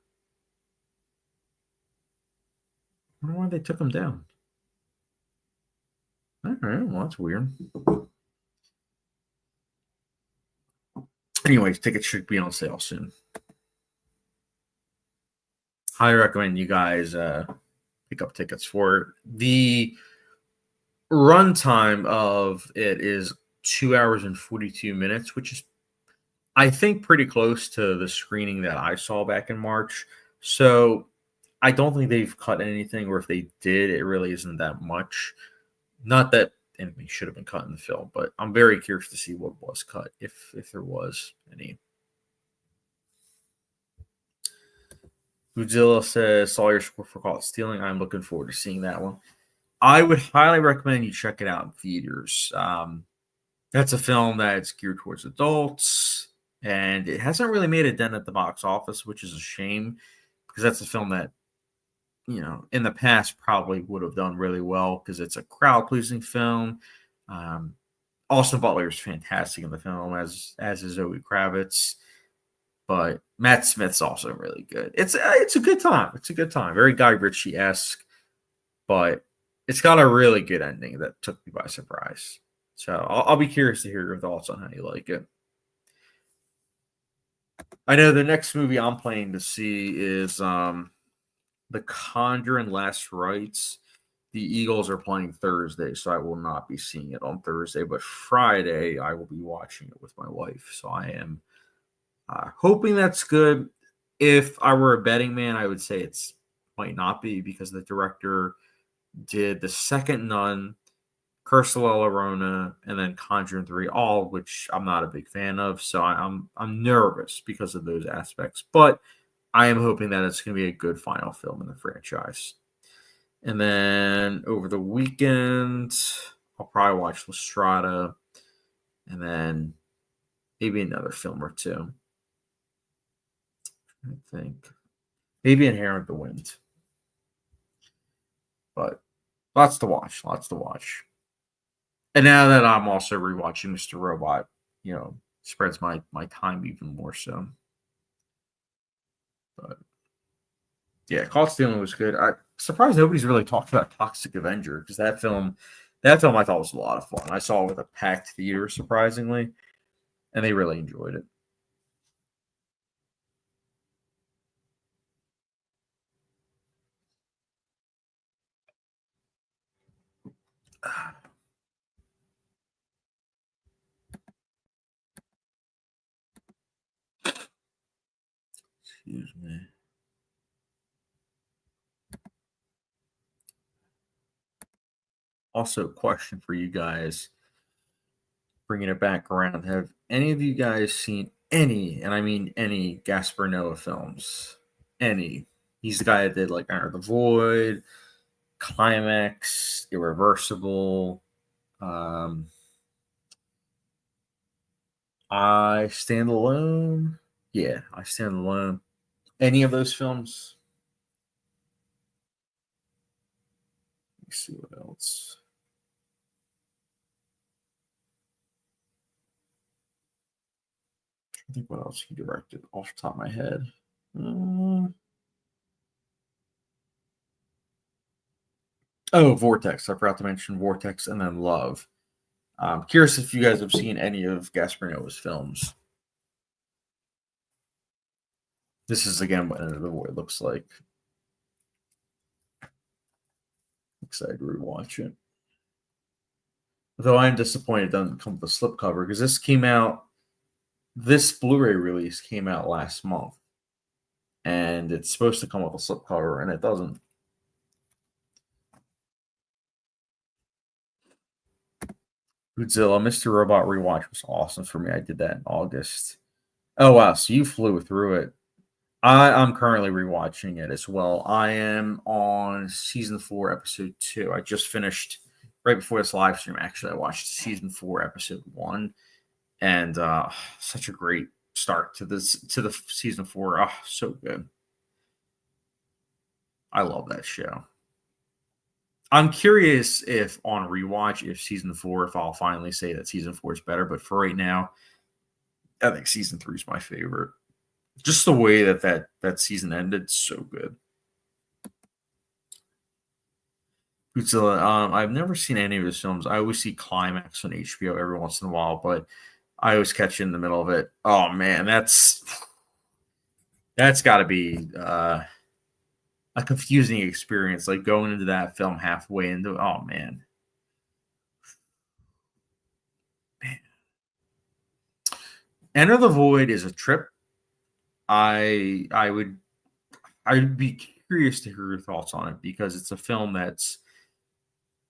A: I don't know why they took them down. All right, well, that's weird. Anyways, tickets should be on sale soon. Highly recommend you guys pick up tickets for it. The runtime of it is 2 hours and 42 minutes, which is, I think, pretty close to the screening that I saw back in March. So I don't think they've cut anything, or if they did, it really isn't that much. Not that anything should have been cut in the film, but I'm very curious to see what was cut, if there was any. Godzilla says saw your score for caught stealing. I'm looking forward to seeing that one. I would highly recommend you check it out in theaters. That's a film that's geared towards adults, and it hasn't really made a dent at the box office, which is a shame because that's a film that, in the past probably would have done really well because it's a crowd pleasing film. Um, Austin Butler is fantastic in the film, as is Zoe Kravitz, but Matt Smith's also really good. It's a good time. It's a good time. Very Guy Ritchie esque, but it's got a really good ending that took me by surprise. So I'll be curious to hear your thoughts on how you like it. I know the next movie I'm planning to see is The Conjuring Last Rites. The Eagles are playing Thursday, so I will not be seeing it on Thursday. But Friday, I will be watching it with my wife. So I am hoping that's good. If I were a betting man, I would say it's might not be because the director did The Second Nun, Curse of La Llorona, and then Conjuring 3, all which I'm not a big fan of. So I'm nervous because of those aspects. But I am hoping that it's going to be a good final film in the franchise. And then over the weekend, I'll probably watch La Strada and then maybe another film or two. I think maybe Inherent the Wind. But lots to watch. Lots to watch. And now that I'm also rewatching Mr. Robot, spreads my time even more so. But yeah, Caught Stealing was good. I'm surprised nobody's really talked about Toxic Avenger because that film I thought was a lot of fun. I saw it with a packed theater, surprisingly, and they really enjoyed it. Excuse me. Also, question for you guys, bringing it back around. Have any of you guys seen any, and I mean any, Gaspar Noé films? Any? He's the guy that did like Enter the Void, Climax, Irreversible. Um, I Stand Alone. Yeah, I Stand Alone. Any of those films? Let me see what else. I think what else he directed off the top of my head. Oh, Vortex. I forgot to mention Vortex and then Love. I'm curious if you guys have seen any of Gaspar Noé's films. This is again what Enter the Void looks like. Excited to rewatch it. Though I'm disappointed it doesn't come with a slipcover because this Blu-ray release came out last month, and it's supposed to come with a slipcover, and it doesn't. Godzilla, Mr. Robot rewatch was awesome for me. I did that in August. Oh wow, so you flew through it. I'm currently rewatching it as well. I am on season 4, episode 2. I just finished right before this live stream. Actually, I watched season 4, episode 1, and such a great start to the season 4. Oh, so good. I love that show. I'm curious if on rewatch, if season 4, if I'll finally say that season 4 is better. But for right now, I think season 3 is my favorite. Just the way that season ended, so good. Godzilla. I've never seen any of his films. I always see Climax on HBO every once in a while, but I always catch in the middle of it. Oh man, that's got to be a confusing experience. Like going into that film halfway into. Oh man, man. Enter the Void is a trip. I'd be curious to hear your thoughts on it because it's a film that's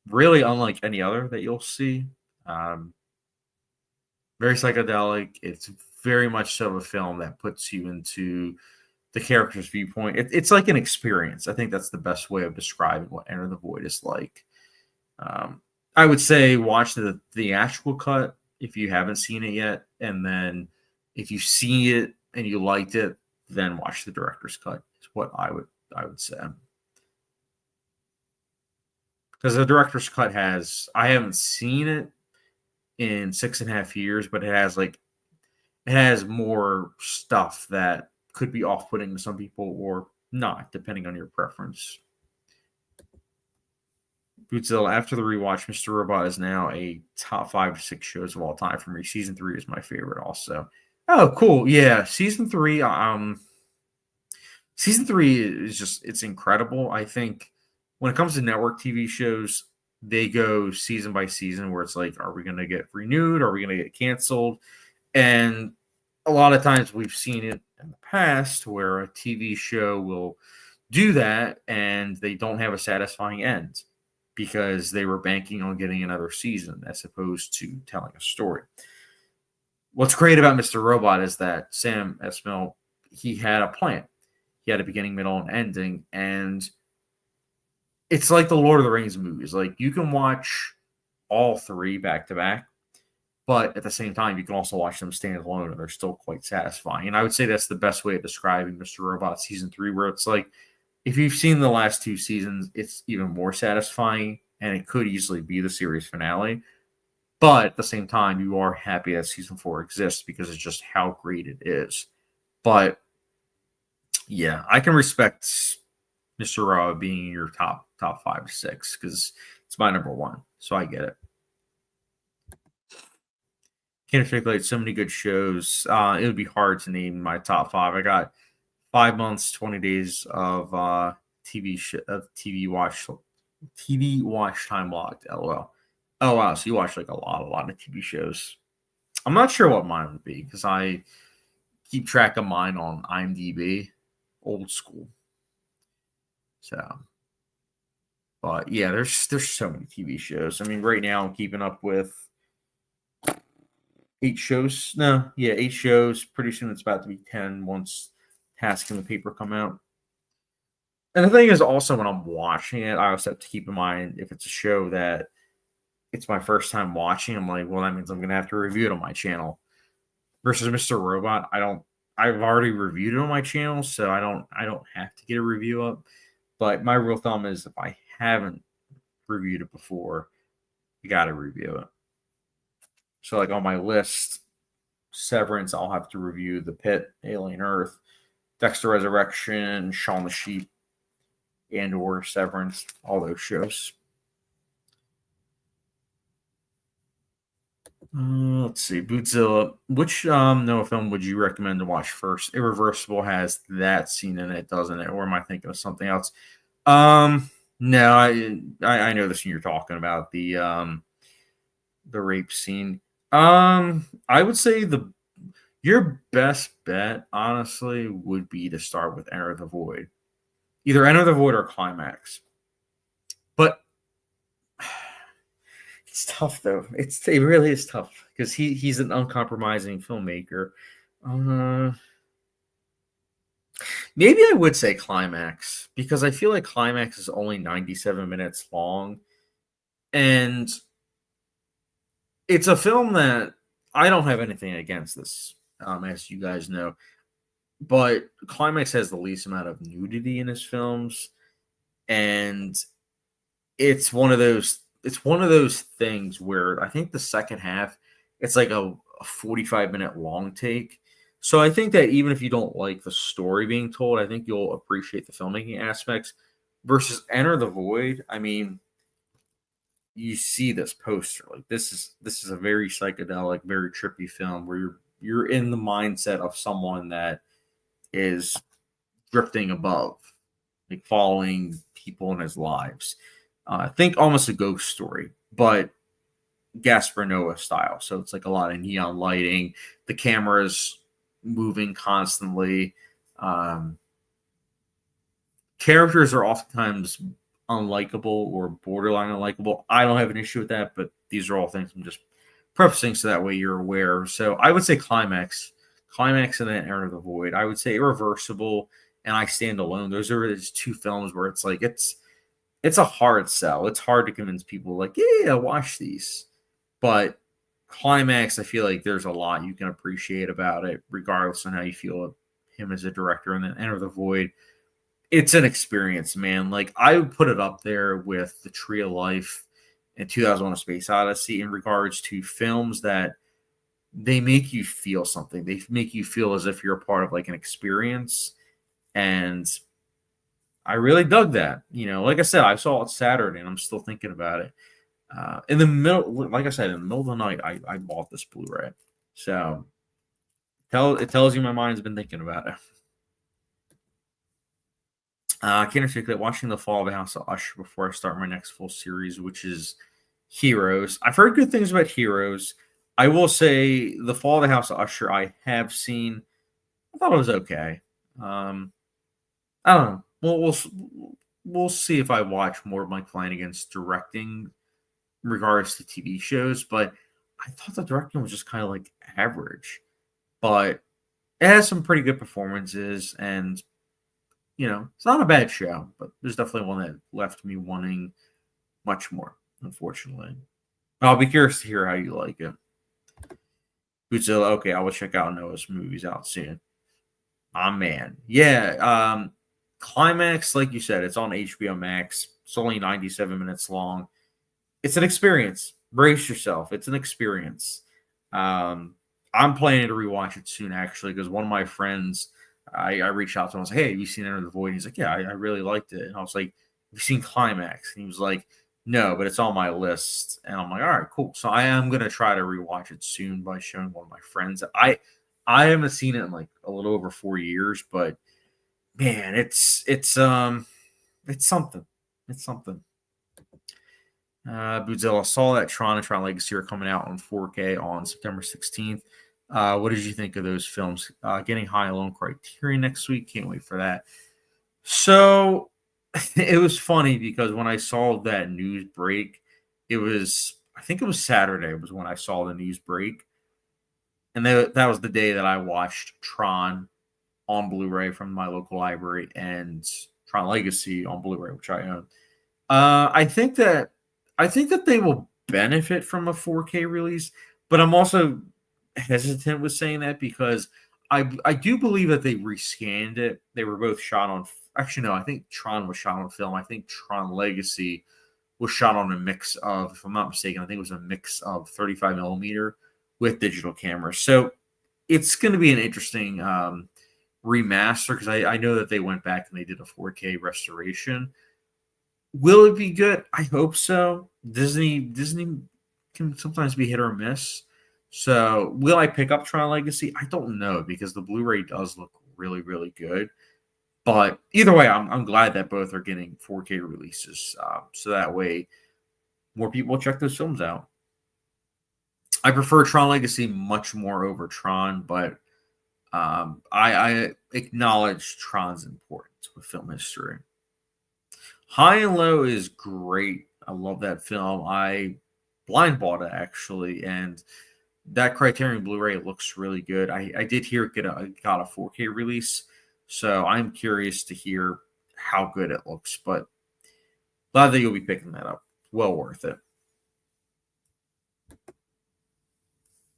A: really unlike any other that you'll see. Um, Very psychedelic. It's very much so a film that puts you into the character's viewpoint. It's like an experience. I think that's the best way of describing what Enter the Void is like. I would say watch the theatrical cut if you haven't seen it yet, and then if you see it and you liked it, then watch the director's cut. Is what I would say. Because the director's cut has I haven't seen it in 6.5 years, but it has more stuff that could be off-putting to some people or not, depending on your preference. Bootzilla, after the rewatch, Mr. Robot is now a top 5 to 6 shows of all time for me. Season 3 is my favorite also. Oh, cool. Yeah, season 3 is just it's incredible. I think when it comes to network TV shows, they go season by season where it's like, are we gonna get renewed? Are we gonna get canceled? And a lot of times we've seen it in the past where a TV show will do that and they don't have a satisfying end because they were banking on getting another season as opposed to telling a story. What's great about Mr. Robot is that Sam Esmail, he had a plan. He had a beginning, middle, and ending. And it's like the Lord of the Rings movies. Like you can watch all 3 back to back, but at the same time, you can also watch them stand alone and they're still quite satisfying. And I would say that's the best way of describing Mr. Robot season 3, where it's like, if you've seen the last 2 seasons, it's even more satisfying and it could easily be the series finale. But at the same time, you are happy that season 4 exists because it's just how great it is. But yeah, I can respect Mr. Raw being your top 5 to 6 because it's my number 1. So I get it. Can't articulate so many good shows. It would be hard to name my top 5. I got 5 months, 20 days of TV watch time logged. LOL. Oh wow, so you watch like a lot of TV shows. I'm not sure what mine would be because I keep track of mine on IMDb, old school. So, but yeah, there's so many TV shows. I mean, right now I'm keeping up with 8 shows. No, yeah, 8 shows. Pretty soon it's about to be 10 once Task and the Paper come out. And the thing is, also when I'm watching it, I also have to keep in mind if it's a show that it's my first time watching. I'm like, well, that means I'm gonna have to review it on my channel. Versus Mr. Robot, I don't. I've already reviewed it on my channel, so I don't have to get a review up. But my rule of thumb is if I haven't reviewed it before, you got to review it. So, like on my list, Severance, I'll have to review The Pit, Alien Earth, Dexter Resurrection, Shaun the Sheep, and or Severance, all those shows. Let's see, Bootzilla. Which Noah film would you recommend to watch first? Irreversible has that scene in it, doesn't it? Or am I thinking of something else? No, I know the scene you're talking about, the rape scene. I would say your best bet, honestly, would be to start with Enter the Void. Either Enter the Void or Climax. But it's tough though. It really is tough because he's an uncompromising filmmaker. Maybe I would say Climax because I feel like Climax is only 97 minutes long, and it's a film that I don't have anything against this, as you guys know. But Climax has the least amount of nudity in his films. and it's one of those things where I think the second half it's like a 45-minute long take. So I think that even if you don't like the story being told, I think you'll appreciate the filmmaking aspects versus Enter the Void. I mean, you see this poster like this is a very psychedelic, very trippy film where you're in the mindset of someone that is drifting above, like following people in his lives. Think almost a ghost story, but Gaspar Noé style. So it's like a lot of neon lighting. The camera's moving constantly. Um, Characters are oftentimes unlikable or borderline unlikable. I don't have an issue with that, but these are all things I'm just prefacing so that way you're aware. So I would say climax, and then Enter the Void. I would say Irreversible and I Stand Alone. Those are his two films where it's like it's a hard sell. It's hard to convince people like, yeah, watch these. But Climax, I feel like there's a lot you can appreciate about it, regardless on how you feel of him as a director. And then Enter the Void, it's an experience, man. Like I would put it up there with The Tree of Life and 2001: A Space Odyssey in regards to films that they make you feel something. They make you feel as if you're a part of like an experience. And I really dug that. Like I said, I saw it Saturday and I'm still thinking about it. In the middle, like I said, in the middle of the night, I bought this Blu-ray. So it tells you my mind's been thinking about it. I can't articulate watching The Fall of the House of Usher before I start my next full series, which is Heroes. I've heard good things about Heroes. I will say The Fall of the House of Usher I have seen. I thought it was okay. I don't know. We'll see if I watch more of Mike Flanagan's directing in regards to TV shows, but I thought the directing was just kind of like average. But it has some pretty good performances, and it's not a bad show, but there's definitely one that left me wanting much more, unfortunately. I'll be curious to hear how you like it. Godzilla, okay, I will check out Noah's movies out soon. Ah, man. Yeah, Climax, like you said, it's on HBO Max. It's only 97 minutes long. It's an experience. Brace yourself. It's an experience. I'm planning to rewatch it soon, actually, because one of my friends, I reached out to him. I was like, "Hey, have you seen Enter the Void?" He's like, "Yeah, I really liked it." And I was like, "Have you seen Climax?" And he was like, "No, but it's on my list." And I'm like, "All right, cool." So I am gonna try to rewatch it soon by showing one of my friends. I haven't seen it in like a little over 4 years, but man, it's something. It's something. Bootzilla saw that Tron and Tron Legacy are coming out on 4K on September 16th. What did you think of those films? Getting high alone Criterion next week. Can't wait for that. So it was funny because when I saw that news break, I think it was Saturday was when I saw the news break. And that was the day that I watched Tron on Blu-ray from my local library and Tron Legacy on Blu-ray, which I own. I think that they will benefit from a 4K release, but I'm also hesitant with saying that because I do believe that they rescanned it. They were both shot on. Actually, no, I think Tron was shot on film. I think Tron Legacy was shot on a mix of, if I'm not mistaken, I think it was a mix of 35 millimeter with digital cameras. So it's going to be an interesting remaster because I know that they went back and they did a 4K restoration. Will it be good? I hope so. Disney can sometimes be hit or miss. So will I pick up Tron Legacy? I don't know because the Blu-ray does look really, really good. But either way, I'm glad that both are getting 4K releases. So that way more people check those films out. I prefer Tron Legacy much more over Tron, but I acknowledge Tron's importance with film history. High and Low is great. I love that film. I blind bought it actually, and that Criterion Blu-ray looks really good. I did hear it got a 4K release, so I'm curious to hear how good it looks. But glad that you'll be picking that up. Well worth it.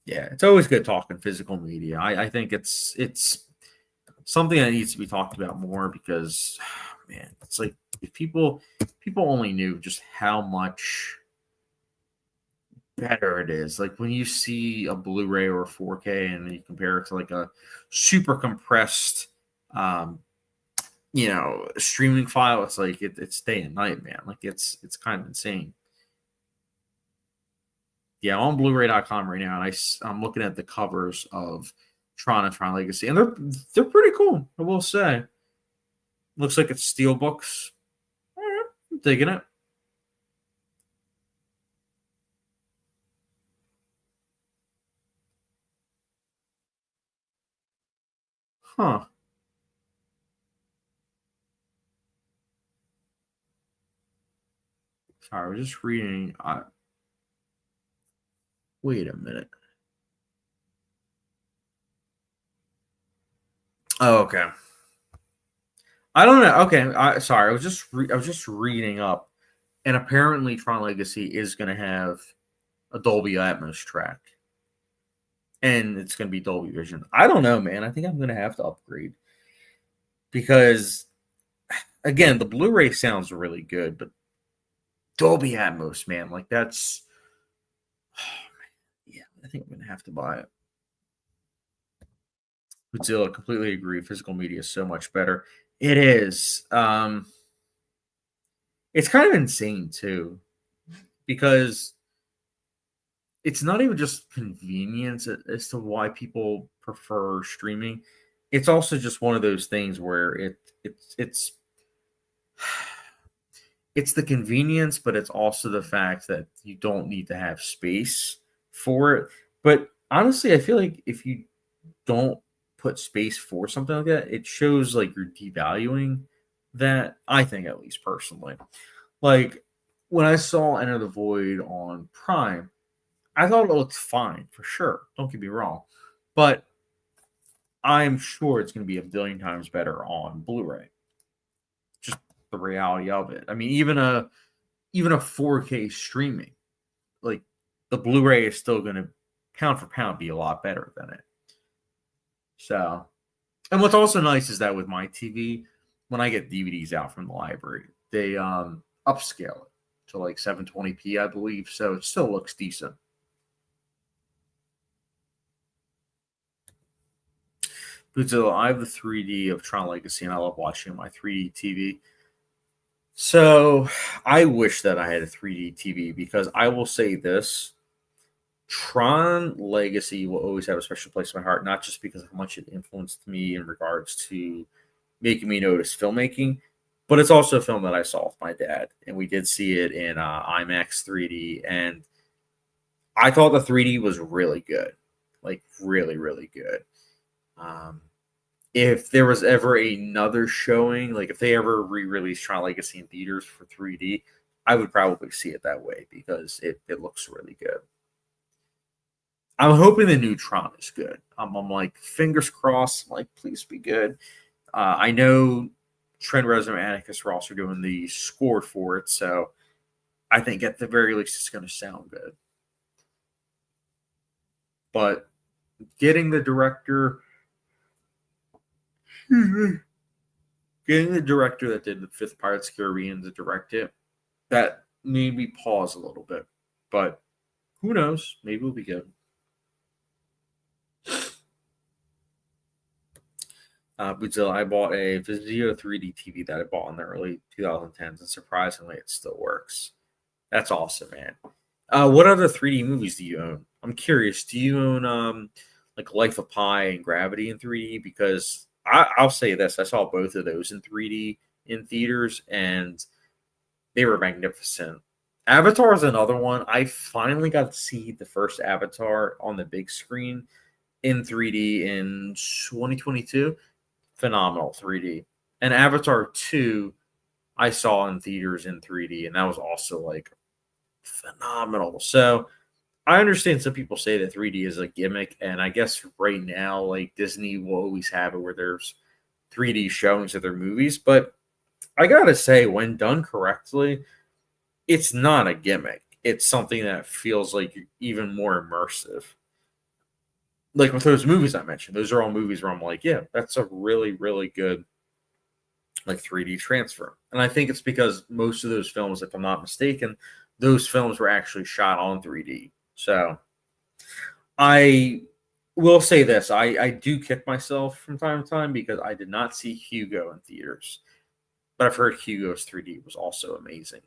A: Yeah, it's always good talking physical media. I think it's something that needs to be talked about more because, man, it's like if people only knew just how much better it is. Like when you see a Blu-ray or a 4K and you compare it to like a super compressed um streaming file, it's like it's day and night, man. Like it's kind of insane. Yeah, I'm on Blu-ray.com right now, and I'm looking at the covers of Tron and Tron Legacy, and they're pretty cool. I will say, looks like it's steel books. All right, I'm digging it. Huh? Sorry, I was just reading. Wait a minute. Oh, okay. I don't know. Okay, sorry. I was just reading up, and apparently Tron Legacy is going to have a Dolby Atmos track, and it's going to be Dolby Vision. I don't know, man. I think I'm going to have to upgrade because, again, the Blu-ray sounds really good, but Dolby Atmos, man, like that's, yeah. I think I'm going to have to buy it. Godzilla, completely agree. Physical media is so much better. It is. It's kind of insane too because it's not even just convenience as to why people prefer streaming. It's also just one of those things where it's the convenience, but it's also the fact that you don't need to have space for it. But honestly, I feel like if you don't put space for something like that, it shows like you're devaluing that. I think, at least personally, like when I saw Enter the Void on Prime, I thought it looked fine for sure. Don't get me wrong, but I'm sure it's going to be a billion times better on Blu-ray. Just the reality of it. I mean, even a 4K streaming, like the Blu-ray is still going to pound for pound be a lot better than it. So, and what's also nice is that with my TV, when I get DVDs out from the library, they upscale it to like 720p, I believe. So it still looks decent. Godzilla, I have the 3D of Tron Legacy, and I love watching my 3D TV. So I wish that I had a 3D TV because I will say this: Tron Legacy will always have a special place in my heart, not just because of how much it influenced me in regards to making me notice filmmaking, but it's also a film that I saw with my dad, and we did see it in IMAX 3D, and I thought the 3D was really good, like really, really good. Um, if there was ever another showing, like if they ever re-release Tron Legacy in theaters for 3D, I would probably see it that way because it looks really good. I'm hoping the new Tron is good. I'm like fingers crossed. Like please be good. I know Trent Reznor and Atticus Ross are doing the score for it, so I think at the very least it's going to sound good. But getting the director, getting the director that did the Fifth Pirates of the Caribbean to direct it, that made me pause a little bit. But who knows? Maybe it'll be good. Godzilla, I bought a Vizio 3D TV that I bought in the early 2010s, and surprisingly, it still works. That's awesome, man. What other 3D movies do you own? I'm curious. Do you own like Life of Pi and Gravity in 3D? Because I'll say this: I saw both of those in 3D in theaters, and they were magnificent. Avatar is another one. I finally got to see the first Avatar on the big screen in 3D in 2022. Phenomenal 3D. And Avatar 2, I saw in theaters in 3D, and that was also like phenomenal. So I understand some people say that 3D is a gimmick, and I guess right now, like Disney will always have it where there's 3D showings of their movies. But I gotta say, when done correctly, it's not a gimmick. It's something that feels like even more immersive. Like with those movies I mentioned, those are all movies where I'm like, yeah, that's a really, really good like 3D transfer. And I think it's because most of those films, if I'm not mistaken, those films were actually shot on 3D. So I will say this: I do kick myself from time to time because I did not see Hugo in theaters, but I've heard Hugo's 3D was also amazing.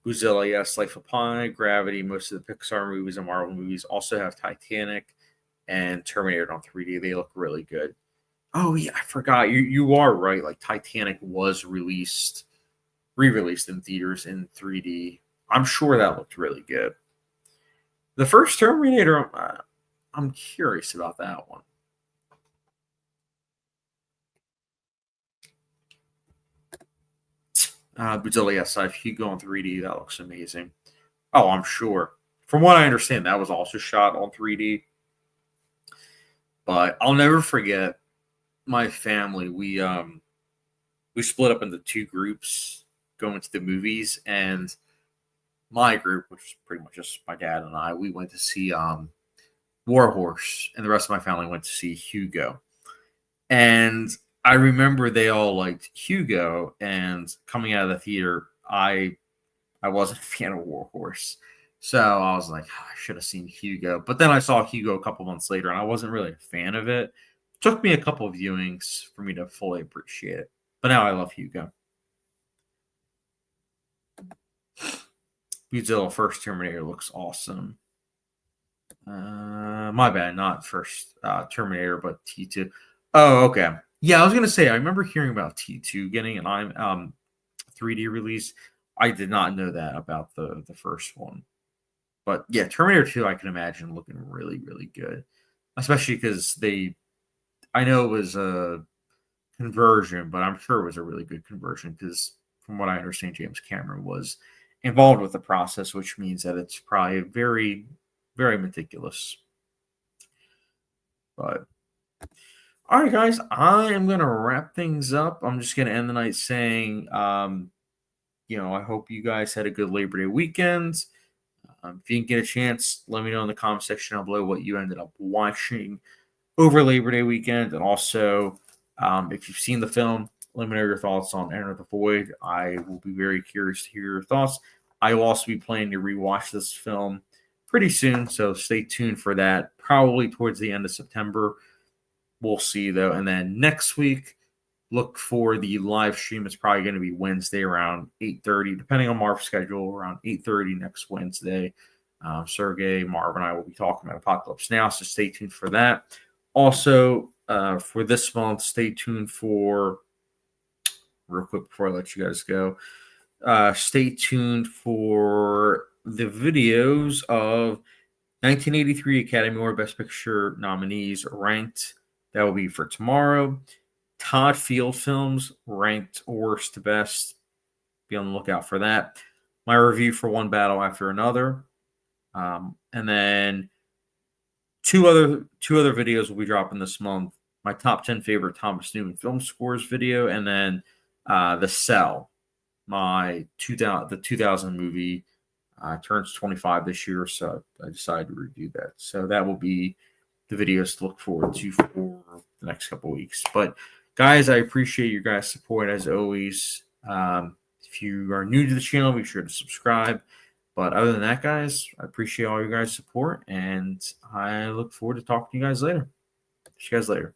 A: Godzilla, yes, Life of Pi, Gravity, most of the Pixar movies and Marvel movies also have Titanic and Terminator on 3D. They look really good. Oh yeah, I forgot. You are right. Like Titanic was re-released in theaters in 3D. I'm sure that looked really good. The first Terminator, I'm curious about that one. Godzilla, yes, if you go on 3D, that looks amazing. Oh, I'm sure. From what I understand, that was also shot on 3D. But I'll never forget my family. We split up into two groups going to the movies, and my group, which was pretty much just my dad and I, we went to see Warhorse, and the rest of my family went to see Hugo. And I remember they all liked Hugo, and coming out of the theater, I wasn't a fan of Warhorse. So I was like, "Oh, I should have seen Hugo." But then I saw Hugo a couple months later, and I wasn't really a fan of it. Took me a couple of viewings for me to fully appreciate it. But now I love Hugo. Godzilla first Terminator looks awesome. My bad, not first Terminator, but T2. Oh, okay. Yeah, I was gonna say I remember hearing about T2 getting an 3D release. I did not know that about the first one. But yeah, Terminator 2 I can imagine looking really, really good. Especially because I know it was a conversion, but I'm sure it was a really good conversion because from what I understand, James Cameron was involved with the process, which means that it's probably very, very meticulous. But all right, guys, I am gonna wrap things up. I'm just gonna end the night saying, I hope you guys had a good Labor Day weekend. If you can get a chance, let me know in the comment section down below what you ended up watching over Labor Day weekend. And also, if you've seen the film, let me know your thoughts on Enter the Void. I will be very curious to hear your thoughts. I will also be planning to rewatch this film pretty soon, so stay tuned for that. Probably towards the end of September. We'll see, though. And then next week, look for the live stream. It's probably going to be Wednesday around 8:30, depending on Marv's schedule, around 8:30 next Wednesday. Sergey, Marv, and I will be talking about Apocalypse Now, so stay tuned for that. Also, for this month, stay tuned for, real quick before I let you guys go, stay tuned for the videos of 1983 Academy Award Best Picture nominees ranked. That will be for tomorrow. Todd Field films ranked worst to best. Be on the lookout for that. My review for One Battle After Another. And then two other videos will be dropping this month. My top 10 favorite Thomas Newman film scores video, and then The Cell, the 2000 movie, turns 25 this year, so I decided to review that. So that will be the videos to look forward to for the next couple of weeks. But guys, I appreciate your guys' support as always. If you are new to the channel, be sure to subscribe. But other than that, guys, I appreciate all your guys' support, and I look forward to talking to you guys later. See you guys later.